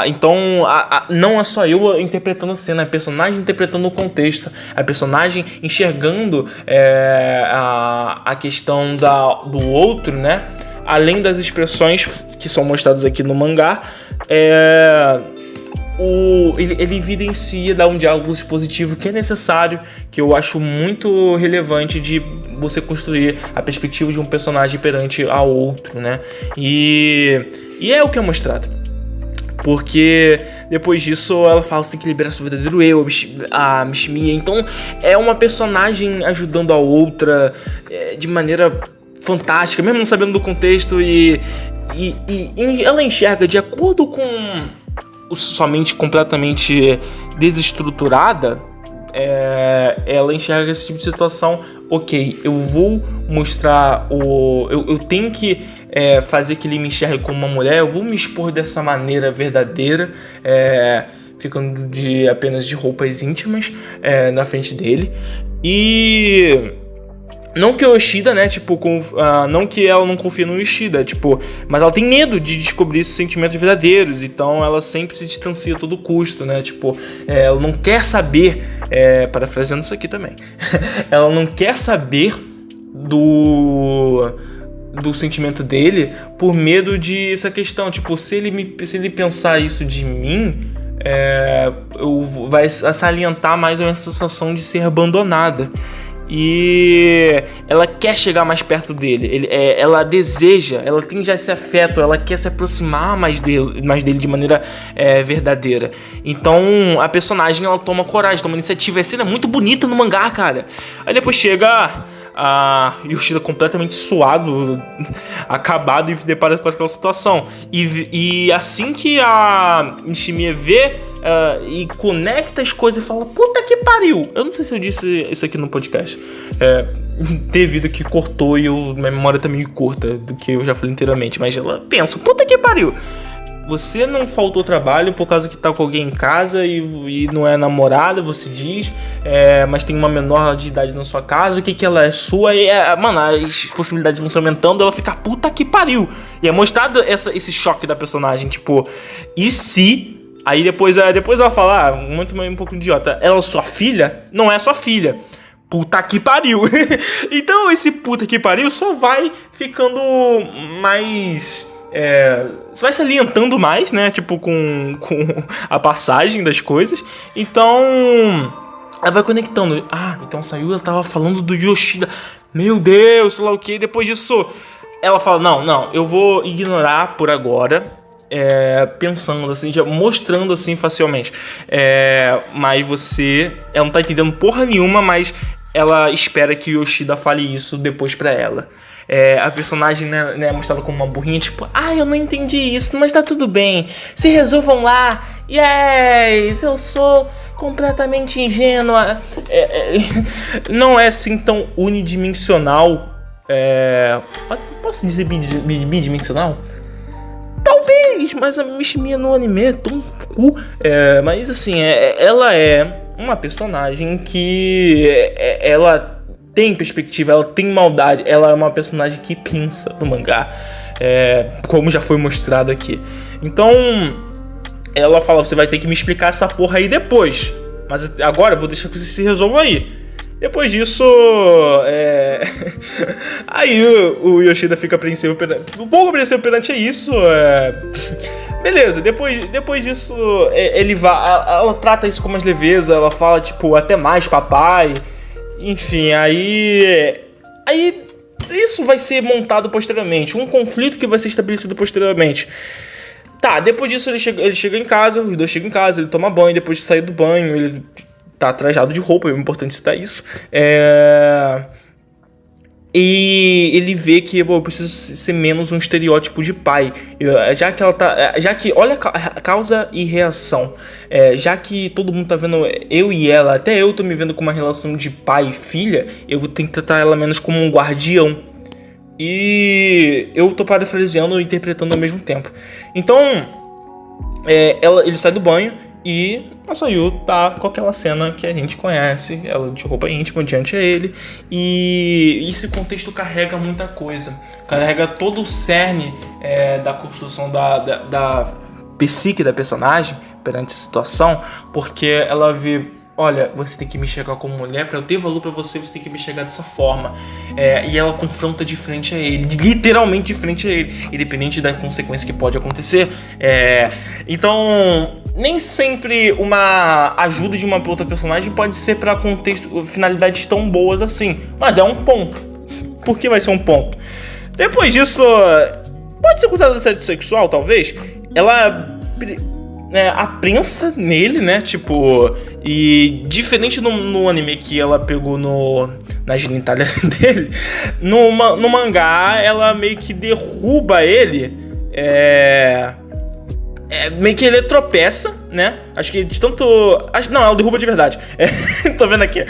então não é só eu interpretando a cena, é a personagem interpretando o contexto, a personagem enxergando a questão do outro, né? Além das expressões que são mostradas aqui no mangá, ele evidencia, dá um diálogo expositivo que é necessário, que eu acho muito relevante de você construir a perspectiva de um personagem perante ao outro, né? E é o que é mostrado. Porque depois disso ela fala que você tem que liberar seu verdadeiro eu, a Mishima. Então é uma personagem ajudando a outra de maneira fantástica, mesmo não sabendo do contexto, e ela enxerga de acordo com sua mente completamente desestruturada. Ela enxerga esse tipo de situação. Ok, eu vou mostrar eu tenho que fazer que ele me enxergue como uma mulher. Eu vou me expor dessa maneira verdadeira, ficando apenas de roupas íntimas na frente dele. E não que o Yoshida, né, tipo, não que ela não confia no Yoshida, tipo, mas ela tem medo de descobrir esses sentimentos verdadeiros, então ela sempre se distancia a todo custo, né, tipo, ela não quer saber, parafraseando isso aqui também, ela não quer saber do sentimento dele por medo de essa questão, tipo, se ele pensar isso de mim, vai salientar mais a minha sensação de ser abandonada. E ela quer chegar mais perto dele, ela deseja, ela tem já esse afeto, ela quer se aproximar mais dele de maneira verdadeira. Então a personagem, ela toma coragem, toma iniciativa. Essa cena é muito bonita no mangá, cara. Aí depois chega a Yoshida completamente suado, acabado, e depara com aquela situação. E assim que a Mishima vê e conecta as coisas e fala, puta que pariu. Eu não sei se eu disse isso aqui no podcast, devido que cortou e minha memória tá meio curta do que eu já falei inteiramente, mas ela pensa, puta que pariu, você não faltou trabalho por causa que tá com alguém em casa e não é namorada, você diz, mas tem uma menor de idade na sua casa, o que ela é sua, e mano, as possibilidades vão se aumentando, ela fica, puta que pariu. E é mostrado esse choque da personagem, tipo, e se... Aí depois ela fala, um pouco idiota, ela é sua filha? Não é sua filha. Puta que pariu. Então esse puta que pariu só vai ficando mais você vai se alimentando mais, né? Tipo, com a passagem das coisas. Então, ela vai conectando. Ah, então saiu, ela tava falando do Yoshida. Meu Deus, sei lá o que. Depois disso, ela fala, não, eu vou ignorar por agora. Pensando assim, já mostrando assim facilmente. Mas ela não tá entendendo porra nenhuma, mas ela espera que o Yoshida fale isso depois pra ela. A personagem, né, é mostrada como uma burrinha, tipo, eu não entendi isso, mas tá tudo bem. Se resolvam lá. Yes, eu sou completamente ingênua. Não é assim tão unidimensional. Posso dizer bidimensional? Talvez, mas a Mishimiya no anime é tão cu. Mas assim, ela é uma personagem que ela tem perspectiva, ela tem maldade, ela é uma personagem que pensa no mangá, como já foi mostrado aqui. Então, ela fala, você vai ter que me explicar essa porra aí depois, mas agora eu vou deixar que você se resolva aí. Depois disso, aí o Yoshida fica apreensivo, um pouco apreensivo perante isso. Beleza, depois disso, ela trata isso com mais leveza, ela fala, tipo, até mais papai. Enfim, aí isso vai ser montado posteriormente, um conflito que vai ser estabelecido posteriormente. Tá, depois disso ele chega em casa, os dois chegam em casa, ele toma banho, depois de sair do banho, ele tá trajado de roupa, é importante citar isso. E ele vê que eu preciso ser menos um estereótipo de pai. Olha a causa e reação. Já que todo mundo tá vendo eu e ela, até eu tô me vendo com uma relação de pai e filha, eu vou ter que tratar ela menos como um guardião. E eu tô parafraseando e interpretando ao mesmo tempo. Então, ele sai do banho e a Sayu tá com aquela cena que a gente conhece, ela de roupa íntima diante a ele. E esse contexto carrega muita coisa. Carrega todo o cerne da construção da psique da personagem perante a situação. Porque ela vê, olha, você tem que me enxergar como mulher, pra eu ter valor pra você, você tem que me enxergar dessa forma. E ela confronta de frente a ele, literalmente de frente a ele, independente da consequência que pode acontecer. Então, nem sempre uma ajuda de uma outra personagem pode ser pra finalidades tão boas assim, mas é um ponto. Por que vai ser um ponto? Depois disso, pode ser considerado assédio sexual, talvez. Ela aprensa nele, né? Tipo, e diferente no anime que ela pegou na genitália dele, no mangá ela meio que derruba ele. Meio que ele tropeça, né? Acho que de tanto. Não, ela derruba de verdade. Tô vendo aqui.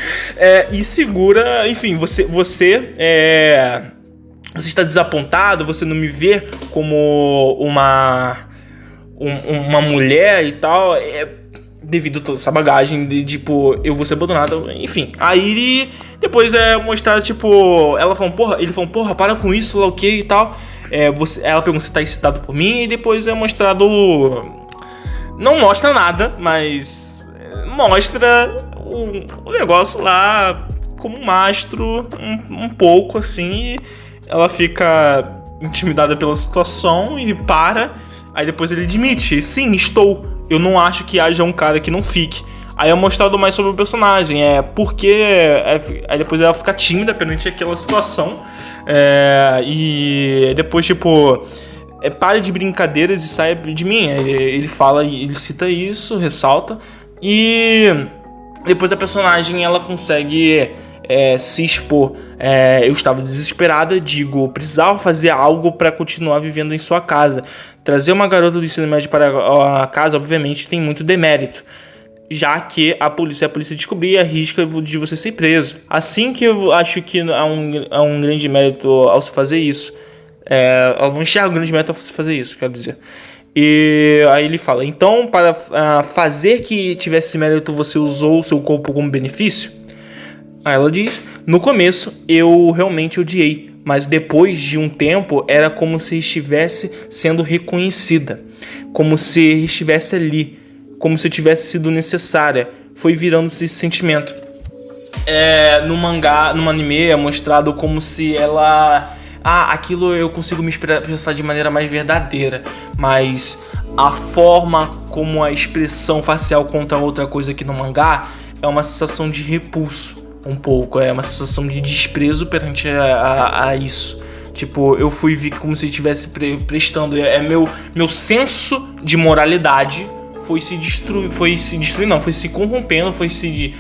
E segura, enfim, você está desapontado, você não me vê como uma mulher e tal, devido a toda essa bagagem de tipo, eu vou ser abandonado, enfim. Aí depois mostrado, tipo, ele falou, porra, para com isso, lá o que e tal. Ela pergunta se tá excitado por mim, e depois é mostrado. Não mostra nada, mas mostra o negócio lá como um mastro, um pouco assim, e ela fica intimidada pela situação e para. Aí depois ele admite, sim, estou. Eu não acho que haja um cara que não fique. Aí é mostrado mais sobre o personagem, porque aí depois ela fica tímida perante aquela situação. E depois, tipo, pare de brincadeiras e saia de mim. Ele fala, ele cita isso, ressalta. E depois a personagem, ela consegue se expor. Eu estava desesperada, precisava fazer algo para continuar vivendo em sua casa. Trazer uma garota do ensino médio para a casa, obviamente, tem muito demérito, já que a polícia descobrir, arrisca de você ser preso. Assim que eu acho que há um grande mérito ao se fazer isso. Eu não enxergo um grande mérito ao se fazer isso, quero dizer. E aí ele fala, então, para fazer que tivesse mérito, você usou o seu corpo como benefício? Aí ela diz, no começo eu realmente odiei, mas depois de um tempo era como se estivesse sendo reconhecida, como se estivesse ali, como se eu tivesse sido necessária. Foi virando esse sentimento. No mangá, no anime é mostrado como se ela aquilo eu consigo me expressar de maneira mais verdadeira, mas a forma como a expressão facial conta outra coisa aqui no mangá é uma sensação de repulso, um pouco, é uma sensação de desprezo perante a isso. Tipo, eu fui ver como se estivesse prestando, meu senso de moralidade foi se corrompendo, foi se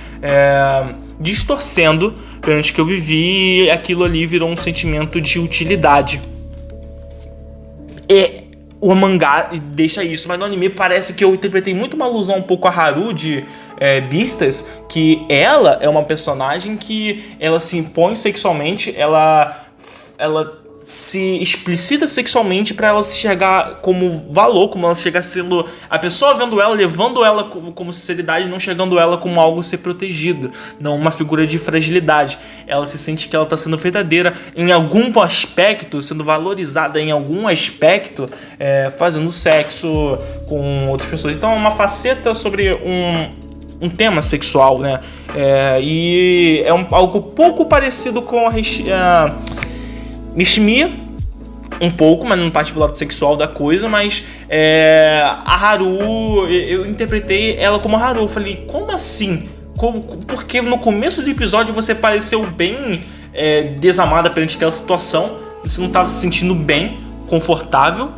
distorcendo perante que eu vivi, e aquilo ali virou um sentimento de utilidade. O mangá deixa isso, mas no anime parece que eu interpretei muito uma alusão um pouco a Haru de Beastars, que ela é uma personagem que ela se impõe sexualmente, ela se explicita sexualmente pra ela se enxergar como valor, como ela chegar sendo a pessoa vendo ela, levando ela como sinceridade, não chegando ela como algo a ser protegido, não uma figura de fragilidade. Ela se sente que ela tá sendo verdadeira em algum aspecto, sendo valorizada em algum aspecto, fazendo sexo com outras pessoas. Então é uma faceta sobre um tema sexual, né? E é algo pouco parecido com a Mishima, um pouco, mas não parte do lado sexual da coisa, mas a Haru, eu interpretei ela como a Haru. Eu falei, como assim? Porque no começo do episódio você pareceu bem desamada perante aquela situação, você não estava se sentindo bem, confortável,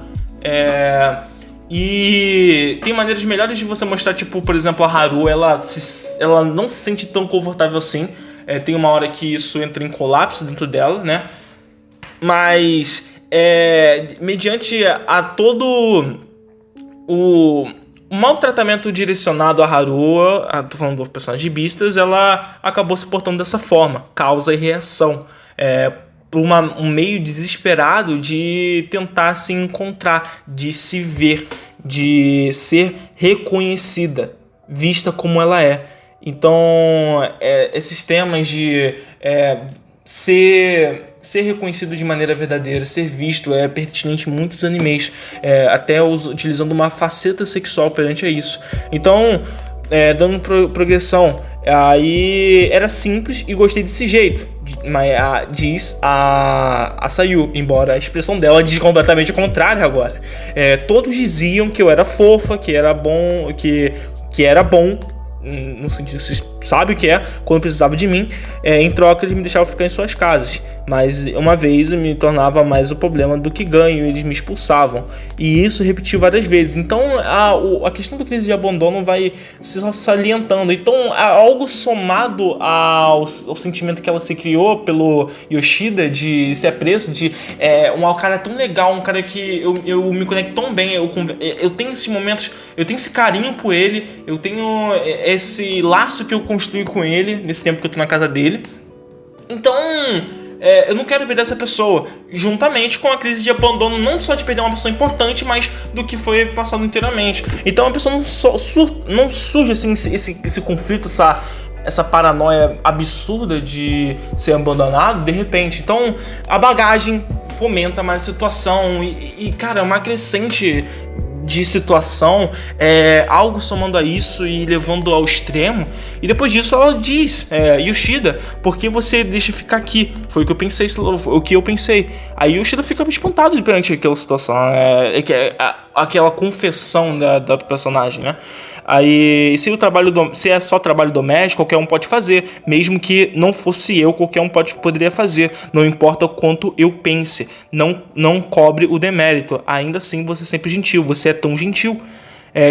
e tem maneiras melhores de você mostrar, tipo, por exemplo, a Haru, ela não se sente tão confortável assim, tem uma hora que isso entra em colapso dentro dela, né? Mas, mediante a todo o maltratamento direcionado a Haru, tô falando do personagem de Beastars, ela acabou se portando dessa forma, causa e reação, por um meio desesperado de tentar se encontrar, de se ver, de ser reconhecida, vista como ela é. Então, esses temas de ser reconhecido de maneira verdadeira, ser visto, é pertinente em muitos animes, até utilizando uma faceta sexual perante a isso. Então, dando progressão, aí era simples e gostei desse jeito, mas diz a Sayu, embora a expressão dela diz completamente o contrário agora. Todos diziam que eu era fofa, que era bom, que era bom, no sentido, vocês sabem o que quando precisava de mim, em troca eles me deixavam ficar em suas casas, mas uma vez eu me tornava mais o problema do que ganho, eles me expulsavam, e isso repetiu várias vezes. Então a questão da crise de abandono vai se salientando. Então algo somado ao sentimento que ela se criou pelo Yoshida de se apreço, de um cara tão legal, um cara que eu me conecto tão bem, eu tenho esses momentos, eu tenho esse carinho por ele, eu tenho esse laço que eu construí com ele nesse tempo que eu tô na casa dele. Então eu não quero perder essa pessoa, juntamente com a crise de abandono, não só de perder uma pessoa importante, mas do que foi passado inteiramente. Então a pessoa não surge assim, esse conflito, essa paranoia absurda de ser abandonado de repente. Então a bagagem fomenta mais a situação e cara, uma crescente de situação, algo somando a isso e levando ao extremo. E depois disso ela diz, Yoshida, por que você deixa ficar aqui? Foi o que eu pensei. Aí Yoshida fica espantado perante aquela situação, aquela confessão da personagem, né? Aí, se é só trabalho doméstico, qualquer um pode fazer, mesmo que não fosse eu, qualquer um poderia fazer, não importa o quanto eu pense, não cobre o demérito, ainda assim você é sempre gentil, você é tão gentil.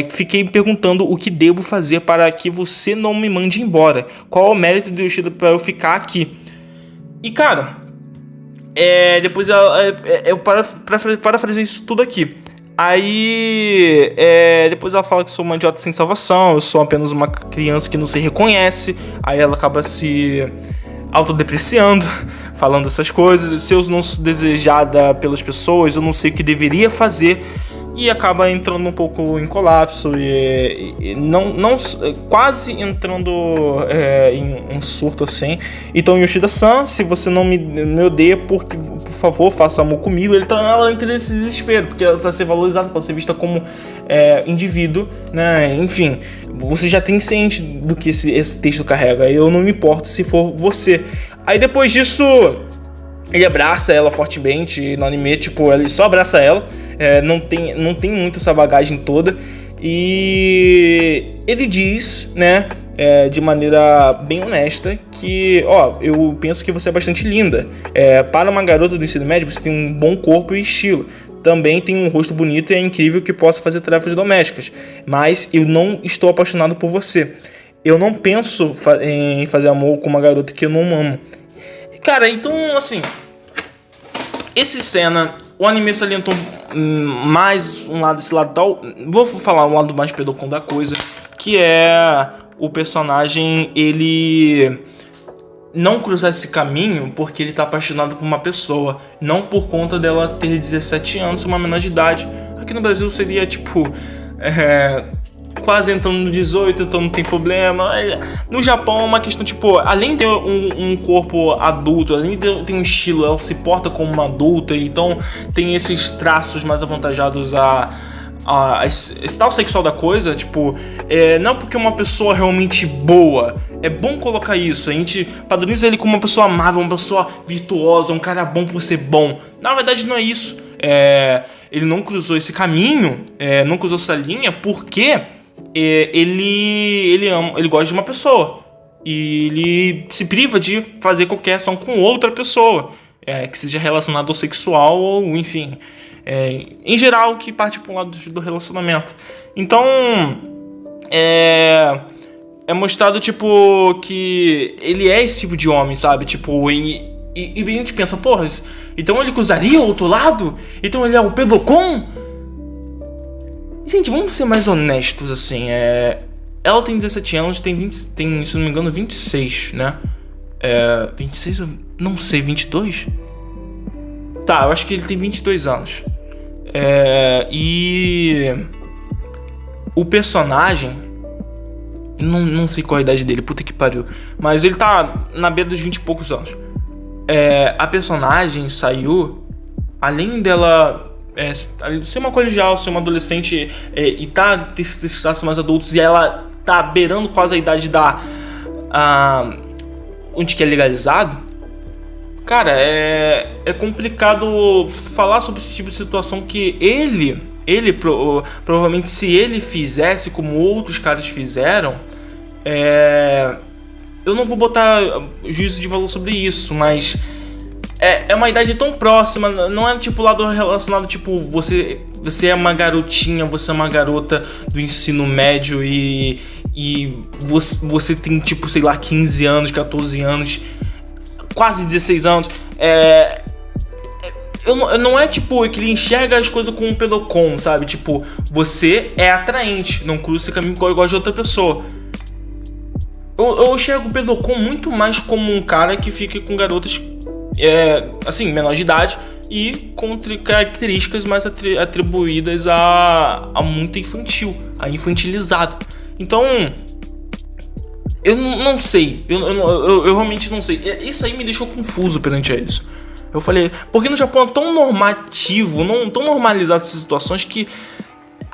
Fiquei me perguntando o que devo fazer para que você não me mande embora, qual é o mérito de Yoshida para eu ficar aqui. E cara, depois eu parafrasei isso tudo aqui. Aí, depois ela fala que sou uma idiota sem salvação, eu sou apenas uma criança que não se reconhece. Aí ela acaba se autodepreciando, falando essas coisas. Se eu não sou desejada pelas pessoas, eu não sei o que deveria fazer. E acaba entrando um pouco em colapso e quase entrando em um surto assim. Então Yoshida-san, se você não me odeia, por favor, faça amor comigo. Ela entra nesse desespero, porque ela para ser valorizada, para ser vista como indivíduo, né? Enfim, você já tem ciente do que esse texto carrega. Eu não me importo se for você. Aí depois disso ele abraça ela fortemente, e no anime, tipo, ele só abraça ela, não tem muito essa bagagem toda, e ele diz, né, de maneira bem honesta, que, eu penso que você é bastante linda, para uma garota do ensino médio você tem um bom corpo e estilo, também tem um rosto bonito e é incrível que possa fazer tarefas domésticas, mas eu não estou apaixonado por você. Eu não penso em fazer amor com uma garota que eu não amo. Cara, então, assim, essa cena, o anime salientou mais um lado, esse lado tal. Vou falar um lado mais pedocão da coisa, que é o personagem, ele não cruzar esse caminho porque ele tá apaixonado por uma pessoa, não por conta dela ter 17 anos, uma menor de idade. Aqui no Brasil seria, tipo, quase entrando no 18, então não tem problema. No Japão é uma questão, tipo, além de ter um corpo adulto, além de ter um estilo, ela se porta como uma adulta, então tem esses traços mais avantajados esse tal sexual da coisa, tipo, não porque uma pessoa realmente boa, é bom colocar isso, a gente padroniza ele como uma pessoa amável, uma pessoa virtuosa, um cara bom por ser bom. Na verdade não é isso, ele não cruzou esse caminho, não cruzou essa linha porque ele gosta de uma pessoa e ele se priva de fazer qualquer ação com outra pessoa, que seja relacionada ao sexual ou enfim, em geral, que parte para um lado do relacionamento. Então é mostrado, tipo, que ele é esse tipo de homem, sabe? Tipo, e a gente pensa, porra, então ele cruzaria o outro lado? Então ele é o pedocon? Gente, vamos ser mais honestos, assim, ela tem 17 anos, tem, se não me engano, 26, né? 26, eu não sei, 22? Tá, eu acho que ele tem 22 anos. E o personagem, não sei qual a idade dele, puta que pariu, mas ele tá na beira dos 20 e poucos anos. A personagem saiu, além dela ser uma colegial, ser uma adolescente e ter esses traços mais adultos, e ela tá beirando quase a idade onde que é legalizado. Cara, é complicado falar sobre esse tipo de situação, que ele provavelmente, se ele fizesse como outros caras fizeram, eu não vou botar juízo de valor sobre isso, mas é uma idade tão próxima, não é tipo lado relacionado, tipo, você é uma garotinha, você é uma garota do ensino médio e você tem, tipo, sei lá, 15 anos, 14 anos, quase 16 anos, não é tipo que ele enxerga as coisas com um pedocon, sabe? Tipo, você é atraente, não cruza esse caminho igual de outra pessoa. Eu enxergo o pedocon muito mais como um cara que fica com garotas, assim, menor de idade e com características mais atribuídas a muito infantil, a infantilizado. Então, eu não sei, eu realmente não sei. Isso aí me deixou confuso perante a isso. Eu falei, porque no Japão é tão normativo, tão normalizado essas situações, que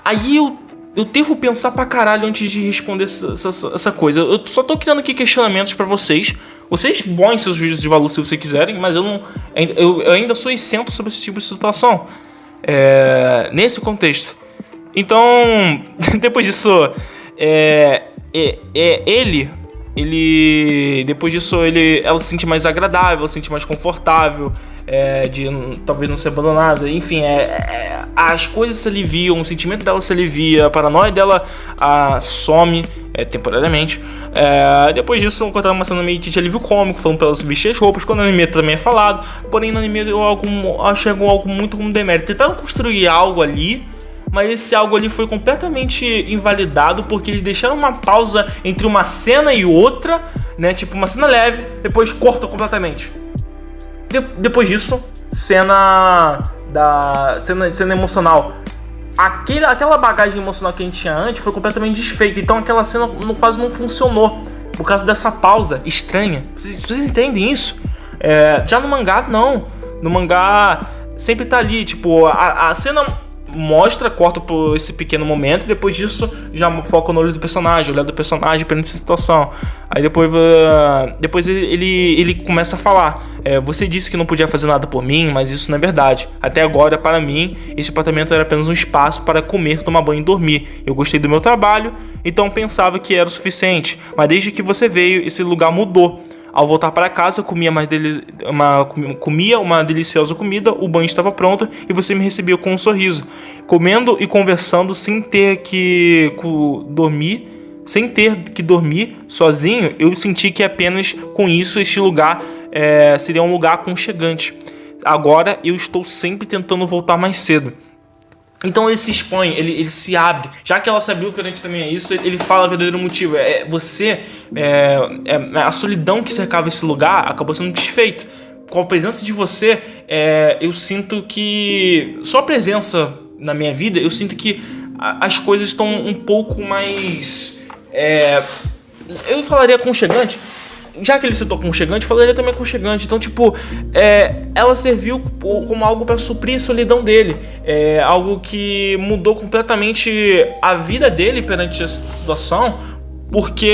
aí eu devo pensar pra caralho antes de responder essa coisa. Eu só tô criando aqui questionamentos pra vocês. Vocês boem seus juízos de valor se vocês quiserem, mas eu ainda sou isento sobre esse tipo de situação, nesse contexto. Então, depois disso, depois disso, ela se sente mais agradável, ela se sente mais confortável, de talvez não ser abandonada, enfim, as coisas se aliviam, o sentimento dela se alivia, a paranoia dela some temporariamente. Depois disso, eu encontrei uma cena meio de alívio cômico, falando pra ela se vestir as roupas, quando no anime também é falado, porém no anime eu achei algo muito como demérito. Tentaram construir algo ali, mas esse algo ali foi completamente invalidado, porque eles deixaram uma pausa entre uma cena e outra, né? Tipo, uma cena leve, depois corta completamente. Depois disso, cena emocional. Aquela bagagem emocional que a gente tinha antes foi completamente desfeita, então aquela cena quase não funcionou, por causa dessa pausa estranha. Vocês entendem isso? Já no mangá, não. No mangá sempre tá ali, tipo, a cena corta por esse pequeno momento, e depois disso já foca no olho do personagem, olhar do personagem perante essa situação. Aí depois ele começa a falar: você disse que não podia fazer nada por mim, mas isso não é verdade. Até agora, para mim, esse apartamento era apenas um espaço para comer, tomar banho e dormir. Eu gostei do meu trabalho, então pensava que era o suficiente. Mas desde que você veio, esse lugar mudou. Ao voltar para casa, comia uma deliciosa comida, o banho estava pronto e você me recebeu com um sorriso. Comendo e conversando sem ter que dormir sozinho, eu senti que apenas com isso este lugar seria um lugar aconchegante. Agora eu estou sempre tentando voltar mais cedo. Então ele se expõe, ele se abre. Já que ela sabia o perante também é isso, ele fala o verdadeiro motivo. A solidão que cercava esse lugar acabou sendo desfeita. Com a presença de você, eu sinto que... Sua presença na minha vida, eu sinto que as coisas estão um pouco mais... eu falaria aconchegante. Já que ele citou aconchegante, falaria também aconchegante. Então, ela serviu como algo para suprir a solidão dele. Algo que mudou completamente a vida dele perante essa situação, porque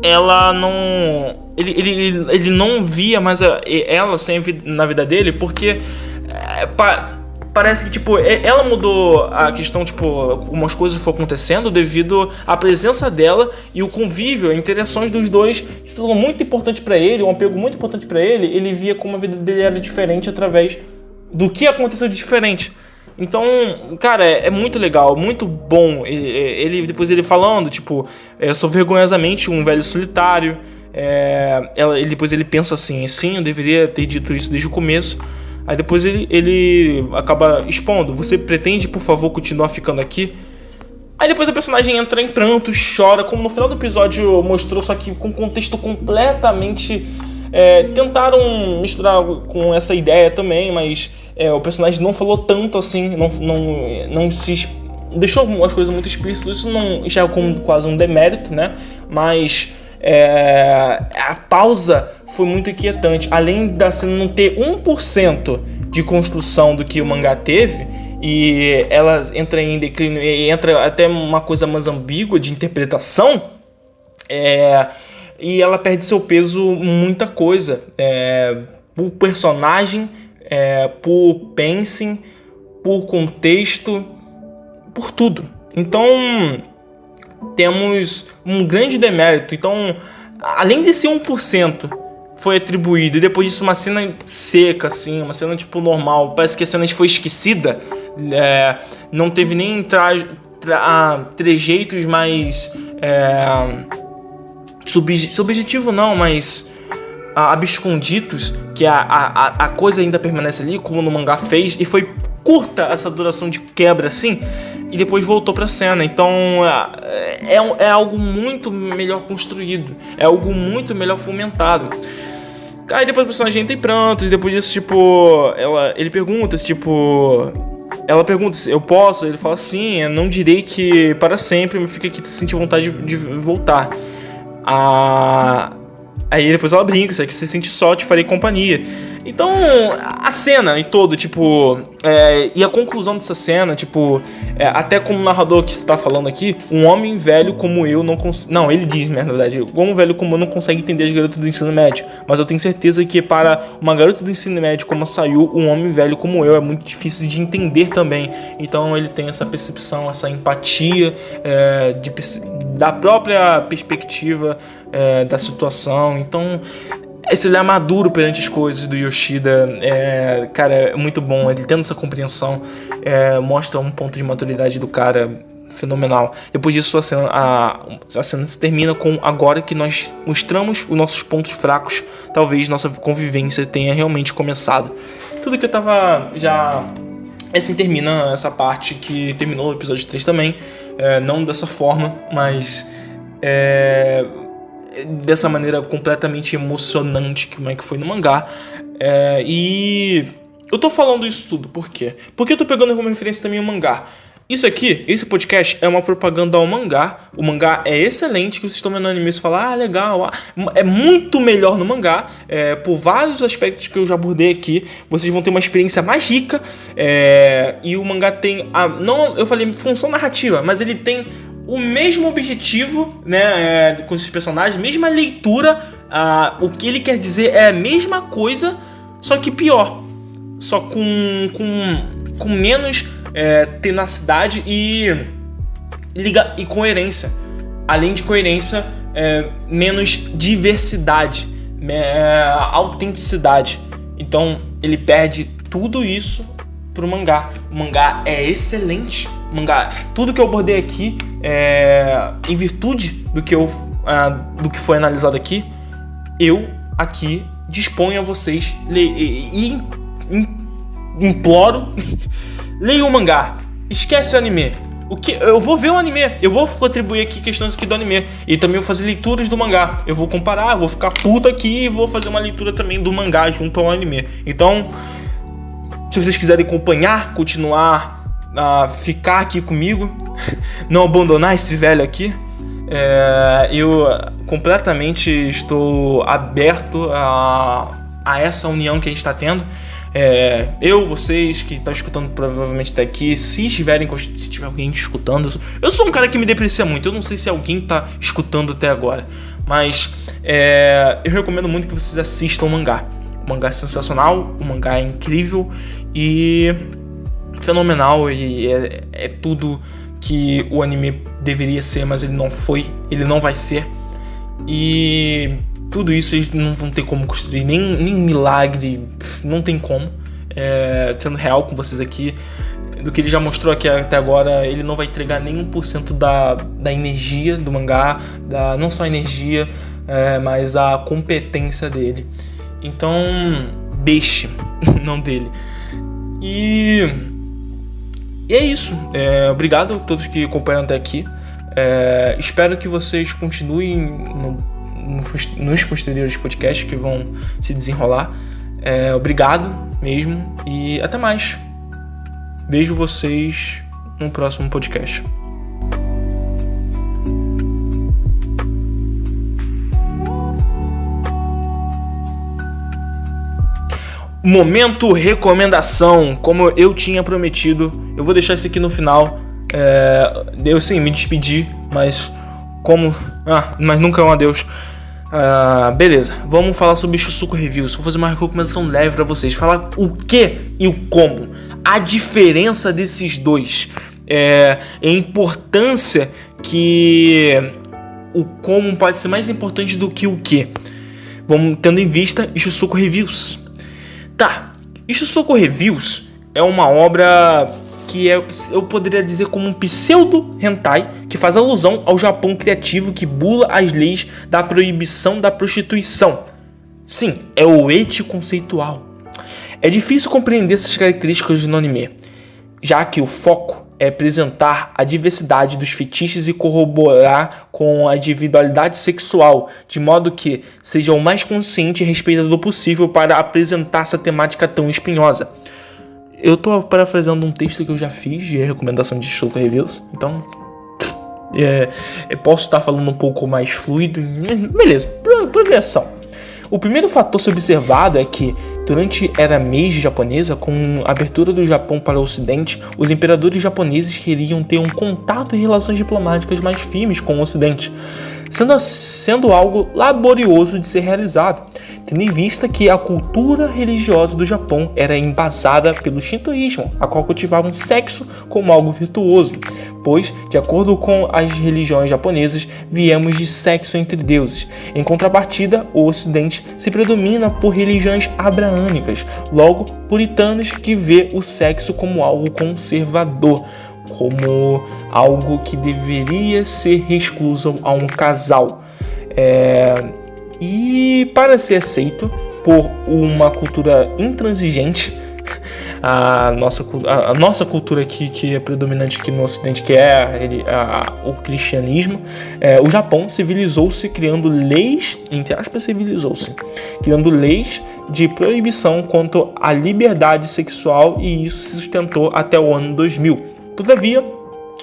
ela não... Ele não via mais ela sempre na vida dele, porque... Parece que, ela mudou a questão, umas coisas foram acontecendo devido à presença dela e o convívio, as interações dos dois se tornou muito importante pra ele, um apego muito importante pra ele. Ele via como a vida dele era diferente através do que aconteceu de diferente. Então, cara, é muito legal, muito bom. Depois ele falando, eu sou vergonhosamente um velho solitário. Depois ele pensa assim, sim, eu deveria ter dito isso desde o começo. Aí depois ele acaba expondo: você pretende, por favor, continuar ficando aqui? Aí depois a personagem entra em prantos, chora, como no final do episódio mostrou, só que com contexto completamente... tentaram misturar com essa ideia também, mas o personagem não falou tanto assim, não se... deixou as coisas muito explícitas. Isso não enxerga como quase um demérito, né? Mas a pausa foi muito inquietante. Além da cena não ter 1% de construção do que o mangá teve, e ela entra em declínio e entra até uma coisa mais ambígua de interpretação, e ela perde seu peso muita coisa, por personagem, por pacing, por contexto, por tudo. Então temos um grande demérito. Então, além desse 1% foi atribuído, e depois disso uma cena seca, assim, uma cena normal, parece que a cena foi esquecida, não teve nem trejeitos mais subjetivo não, mas abscondidos, que a coisa ainda permanece ali, como no mangá fez, e foi curta essa duração de quebra assim, e depois voltou pra cena. Então é algo muito melhor construído, é algo muito melhor fomentado. Aí depois o personagem entra em prantos, e depois disso, ele pergunta se, ela pergunta se eu posso, ele fala sim, não direi que para sempre, mas fica aqui, senti vontade de voltar. Aí depois ela brinca, se você sente só, te farei companhia. Então, a cena e todo, e a conclusão dessa cena, até como o narrador que tá falando aqui, um homem velho como eu não consegue... Não, ele diz, na verdade, um velho como eu não consegue entender as garotas do ensino médio, mas eu tenho certeza que para uma garota do ensino médio como a Sayu, um homem velho como eu é muito difícil de entender também. Então ele tem essa percepção, essa empatia da própria perspectiva da situação. Então, esse olhar maduro perante as coisas do Yoshida, cara, é muito bom. Ele tendo essa compreensão, mostra um ponto de maturidade do cara fenomenal. Depois disso, a cena se termina com: agora que nós mostramos os nossos pontos fracos, talvez nossa convivência tenha realmente começado. Tudo que eu tava já... Assim termina essa parte que terminou o episódio 3 também. Não dessa forma, mas... dessa maneira completamente emocionante como é que foi no mangá. E eu tô falando isso tudo por quê? Porque eu tô pegando como referência também o mangá. Isso aqui, esse podcast é uma propaganda ao mangá. O mangá é excelente, que vocês estão vendo no anime e falam, legal, é muito melhor no mangá, por vários aspectos que eu já abordei aqui. Vocês vão ter uma experiência mais rica, e o mangá tem, não, eu falei função narrativa, mas ele tem o mesmo objetivo, né, com esses personagens, mesma leitura, o que ele quer dizer é a mesma coisa, só que pior, só com menos tenacidade e coerência. Além de coerência, menos diversidade, autenticidade. Então ele perde tudo isso pro mangá. O mangá é excelente. O mangá, tudo que eu abordei aqui, em virtude do que foi analisado aqui, eu aqui disponho a vocês e imploro leiam o mangá, esquece o anime. Eu vou ver o anime, eu vou contribuir aqui questões aqui do anime, e também vou fazer leituras do mangá. Eu vou comparar, vou ficar puto aqui e vou fazer uma leitura também do mangá junto ao anime. Então, se vocês quiserem acompanhar, continuar a ficar aqui comigo, não abandonar esse velho aqui, eu completamente estou aberto a essa união que a gente está tendo. Vocês que estão escutando provavelmente até aqui, se tiver alguém escutando, eu sou um cara que me deprecia muito, eu não sei se alguém está escutando até agora, mas eu recomendo muito que vocês assistam o mangá. O mangá é sensacional, o mangá é incrível e fenomenal, e é tudo que o anime deveria ser, mas ele não foi, ele não vai ser, e tudo isso eles não vão ter como construir, nem milagre, não tem como. Sendo real com vocês aqui, do que ele já mostrou aqui até agora, ele não vai entregar nem 1% da energia do mangá, não só a energia, mas a competência dele. Então, deixe, não dele. E é isso. Obrigado a todos que acompanharam até aqui. Espero que vocês continuem nos posteriores podcasts que vão se desenrolar. Obrigado mesmo e até mais. Vejo vocês no próximo podcast. Momento recomendação. Como eu tinha prometido, eu vou deixar isso aqui no final. Eu sim, me despedi, mas mas nunca é um adeus. Beleza, vamos falar sobre Shusoku Reviews. Vou fazer uma recomendação leve pra vocês. Falar o que e o como. A diferença desses dois. A importância que o como pode ser mais importante do que o que. Vamos tendo em vista Shusoku Reviews. Shusoku Reviews é uma obra que eu poderia dizer como um pseudo hentai que faz alusão ao Japão criativo que bula as leis da proibição da prostituição. Sim, é o eti conceitual. É difícil compreender essas características no anime, já que o foco é apresentar a diversidade dos fetiches e corroborar com a individualidade sexual, de modo que seja o mais consciente e respeitador possível para apresentar essa temática tão espinhosa. Eu tô parafraseando um texto que eu já fiz de recomendação de Shusoku Reviews, então eu posso estar falando um pouco mais fluido. Beleza, progressão. O primeiro fator a ser observado é que, durante a era Meiji japonesa, com a abertura do Japão para o Ocidente, os imperadores japoneses queriam ter um contato e relações diplomáticas mais firmes com o Ocidente, sendo algo laborioso de ser realizado, tendo em vista que a cultura religiosa do Japão era embasada pelo shintoísmo, a qual cultivavam sexo como algo virtuoso, pois, de acordo com as religiões japonesas, viemos de sexo entre deuses. Em contrapartida, o Ocidente se predomina por religiões abraâmicas, logo puritanos, que vê o sexo como algo conservador, como algo que deveria ser excluso a um casal. E para ser aceito por uma cultura intransigente, a nossa cultura aqui, que é predominante aqui no Ocidente, que é o cristianismo, o Japão civilizou-se criando leis, entre aspas, criando leis de proibição quanto à liberdade sexual, e isso se sustentou até o ano 2000. Todavia,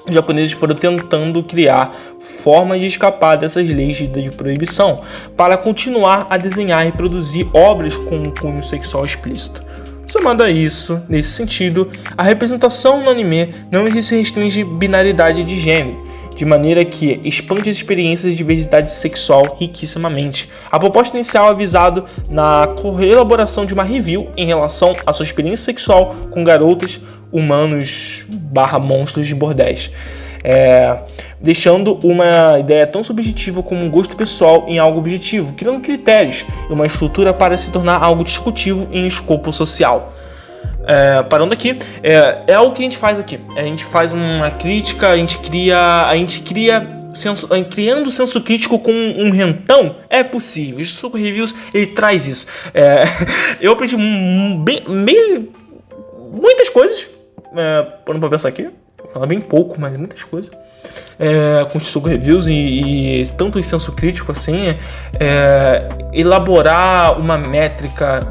os japoneses foram tentando criar formas de escapar dessas leis de proibição para continuar a desenhar e produzir obras com um cunho sexual explícito. Somado a isso, nesse sentido, a representação no anime não se restringe binaridade de gênero, de maneira que expande as experiências de diversidade sexual riquissimamente. A proposta inicial é visada na elaboração de uma review em relação à sua experiência sexual com garotos humanos / monstros de bordéis, deixando uma ideia tão subjetiva como um gosto pessoal em algo objetivo, criando critérios e uma estrutura para se tornar algo discutível em escopo social. Parando aqui, é algo que a gente faz aqui. A gente faz uma crítica, criando senso crítico com um rentão. É possível. O Suco Reviews, ele traz isso. Eu aprendi muitas coisas. Parando pra pensar aqui, vou falar bem pouco, mas muitas coisas. Com o Suco Reviews e tanto em senso crítico assim, elaborar uma métrica,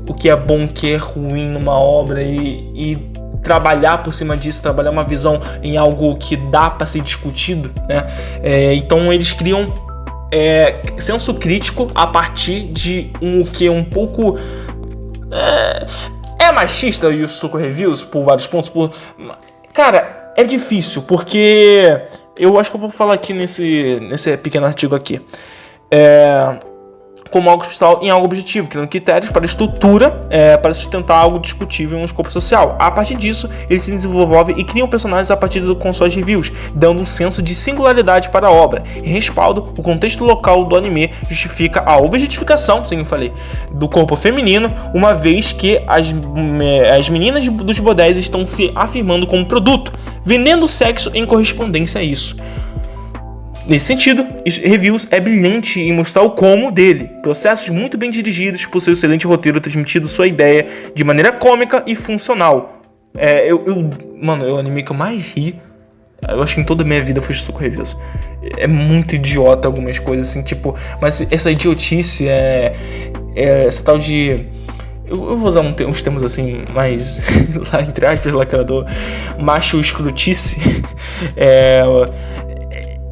o que é bom, o que é ruim numa obra e trabalhar por cima disso, trabalhar uma visão em algo que dá para ser discutido, né? Então eles criam senso crítico a partir de um que é um pouco machista, e o Suco Reviews por vários pontos. Cara, é difícil, porque eu acho que eu vou falar aqui nesse pequeno artigo aqui. Como algo especial em algo objetivo, criando critérios para estrutura, para sustentar algo discutível em um escopo social. A partir disso, eles se desenvolvem e criam personagens a partir com suas reviews, dando um senso de singularidade para a obra. Em respaldo, o contexto local do anime justifica a objetificação, como eu falei, do corpo feminino, uma vez que as meninas dos bordéis estão se afirmando como produto, vendendo sexo em correspondência a isso. Nesse sentido, Reviews é brilhante em mostrar o como dele. Processos muito bem dirigidos por seu excelente roteiro transmitindo sua ideia de maneira cômica e funcional. Mano, é o anime que eu mais ri, eu acho que em toda a minha vida foi Suco Reviews. É muito idiota algumas coisas assim, tipo, mas essa idiotice essa tal de... Eu vou usar uns termos assim, mais, lá entre aspas, lacrador, macho escrutice,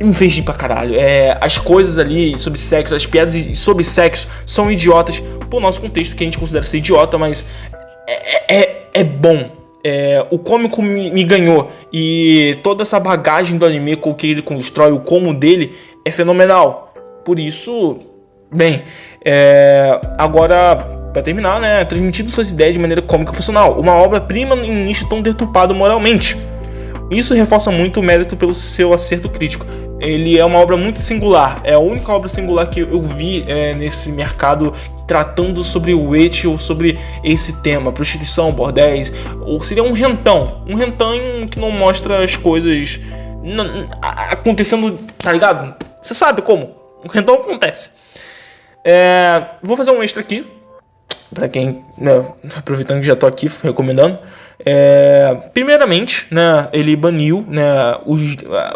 me fez rir pra caralho. As coisas ali sobre sexo, as piadas sobre sexo são idiotas pro nosso contexto, que a gente considera ser idiota, mas é bom. O cômico me ganhou, e toda essa bagagem do anime com o que ele constrói, o como dele é fenomenal. Por isso, bem, agora, pra terminar, né, transmitindo suas ideias de maneira cômica e funcional, uma obra-prima em um nicho tão deturpado moralmente. Isso reforça muito o mérito pelo seu acerto crítico. Ele é uma obra muito singular. É a única obra singular que eu vi nesse mercado tratando sobre o eti ou sobre esse tema, prostituição, bordéis, ou seria um rentão. Um rentão que não mostra as coisas acontecendo, tá ligado? Você sabe como. Um rentão acontece. Vou fazer um extra aqui. Pra quem, né, aproveitando que já tô aqui recomendando, primeiramente, né, ele baniu, né,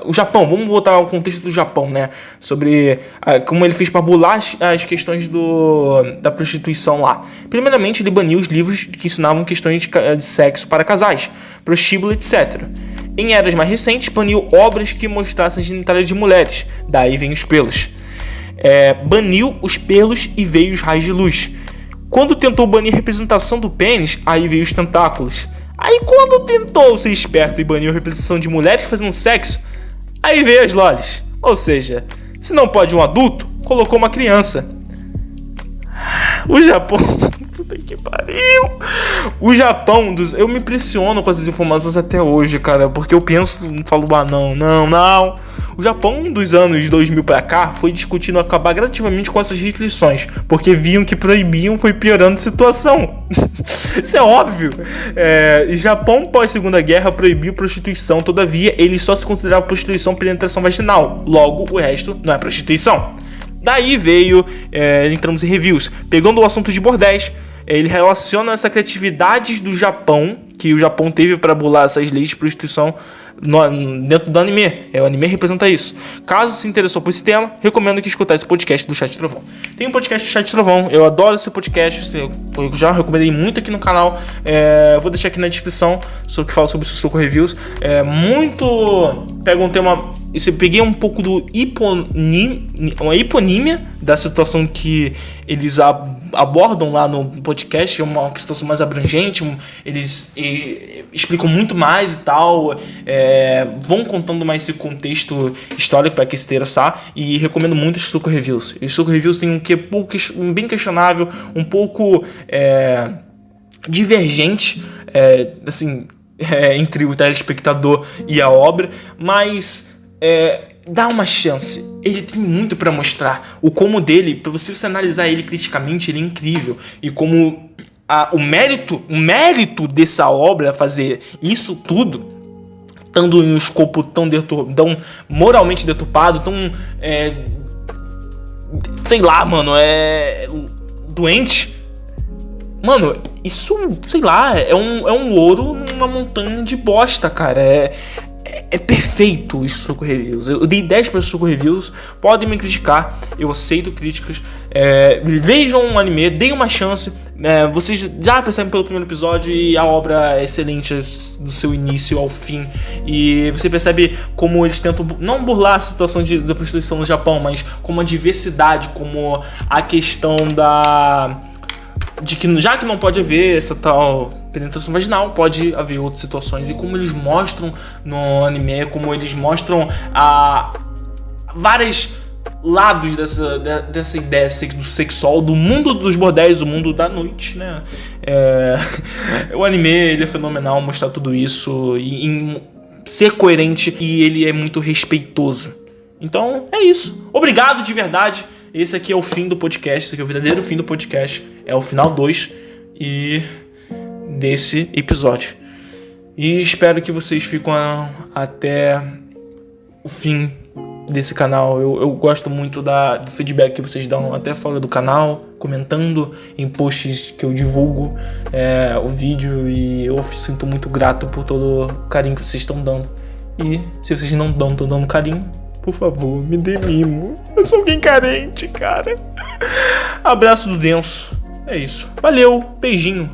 o Japão. Vamos voltar ao contexto do Japão, né, sobre como ele fez para bular as questões da prostituição lá. Primeiramente, ele baniu os livros que ensinavam questões de sexo para casais, prostíbulo, etc. Em eras mais recentes, baniu obras que mostrassem a genitália de mulheres, daí vem os pelos. Baniu os pelos e veio os raios de luz. Quando tentou banir a representação do pênis, aí veio os tentáculos. Aí quando tentou ser esperto e baniu a representação de mulheres fazendo sexo, aí veio as lolis. Ou seja, se não pode um adulto, colocou uma criança. O Japão... Puta que pariu! O Japão... Eu me impressiono com essas informações até hoje, cara, porque eu penso... Falo, não... O Japão, dos anos 2000 pra cá, foi discutindo acabar gradativamente com essas restrições, porque viam que proibiam foi piorando a situação. Isso é óbvio. O Japão, pós Segunda Guerra, proibiu prostituição, todavia, ele só se considerava prostituição penetração vaginal. Logo, o resto não é prostituição. Daí veio, entramos em reviews, pegando o assunto de bordéis. Ele relaciona essa criatividade do Japão, que o Japão teve para bular essas leis de prostituição, dentro do anime. O anime representa isso. Caso se interessou por esse tema, recomendo que escutar esse podcast do Chat Trovão. Tem um podcast do Chat Trovão, eu adoro esse podcast, eu já recomendei muito aqui no canal. Vou deixar aqui na descrição sobre o que fala sobre Sussuko Reviews. Pega um tema. Eu peguei um pouco uma hiponímia da situação que eles abordam lá no podcast, é uma situação mais abrangente, eles explicam muito mais e tal, vão contando mais esse contexto histórico para quem se interessar, e recomendo muito os Sussuko Reviews. Os Sussuko Reviews tem um que bem questionável, um pouco divergente, assim, entre o telespectador e a obra, mas dá uma chance. Ele tem muito pra mostrar. O como dele, pra você analisar ele criticamente, ele é incrível. E como o mérito dessa obra fazer isso tudo, estando em um escopo tão moralmente deturpado, tão sei lá, mano, doente. Mano, isso, sei lá, é um ouro numa montanha de bosta, cara. É perfeito os Sussuko Reviews. Eu dei 10 para os Sussuko Reviews. Podem me criticar, eu aceito críticas. Vejam um anime, deem uma chance. Vocês já percebem pelo primeiro episódio, e a obra é excelente do seu início ao fim. E você percebe como eles tentam não burlar a situação da prostituição no Japão, mas como a diversidade, como a questão de que já que não pode haver essa tal penetração vaginal, pode haver outras situações, e como eles mostram no anime, como eles mostram vários lados dessa ideia do sexual, do mundo dos bordéis, do mundo da noite, né? O anime, ele é fenomenal, mostrar tudo isso e ser coerente, e ele é muito respeitoso. Então é isso. Obrigado de verdade. Esse aqui é o fim do podcast, esse aqui é o verdadeiro fim do podcast. É o final 2 desse episódio. E espero que vocês fiquem até o fim desse canal. Eu gosto muito do feedback que vocês dão até fora do canal, comentando em posts que eu divulgo o vídeo, e eu sinto muito grato por todo o carinho que vocês estão dando. E se vocês não estão dando carinho, por favor, me dê mimo. Eu sou alguém carente, cara. Abraço do Denso. É isso. Valeu, beijinho.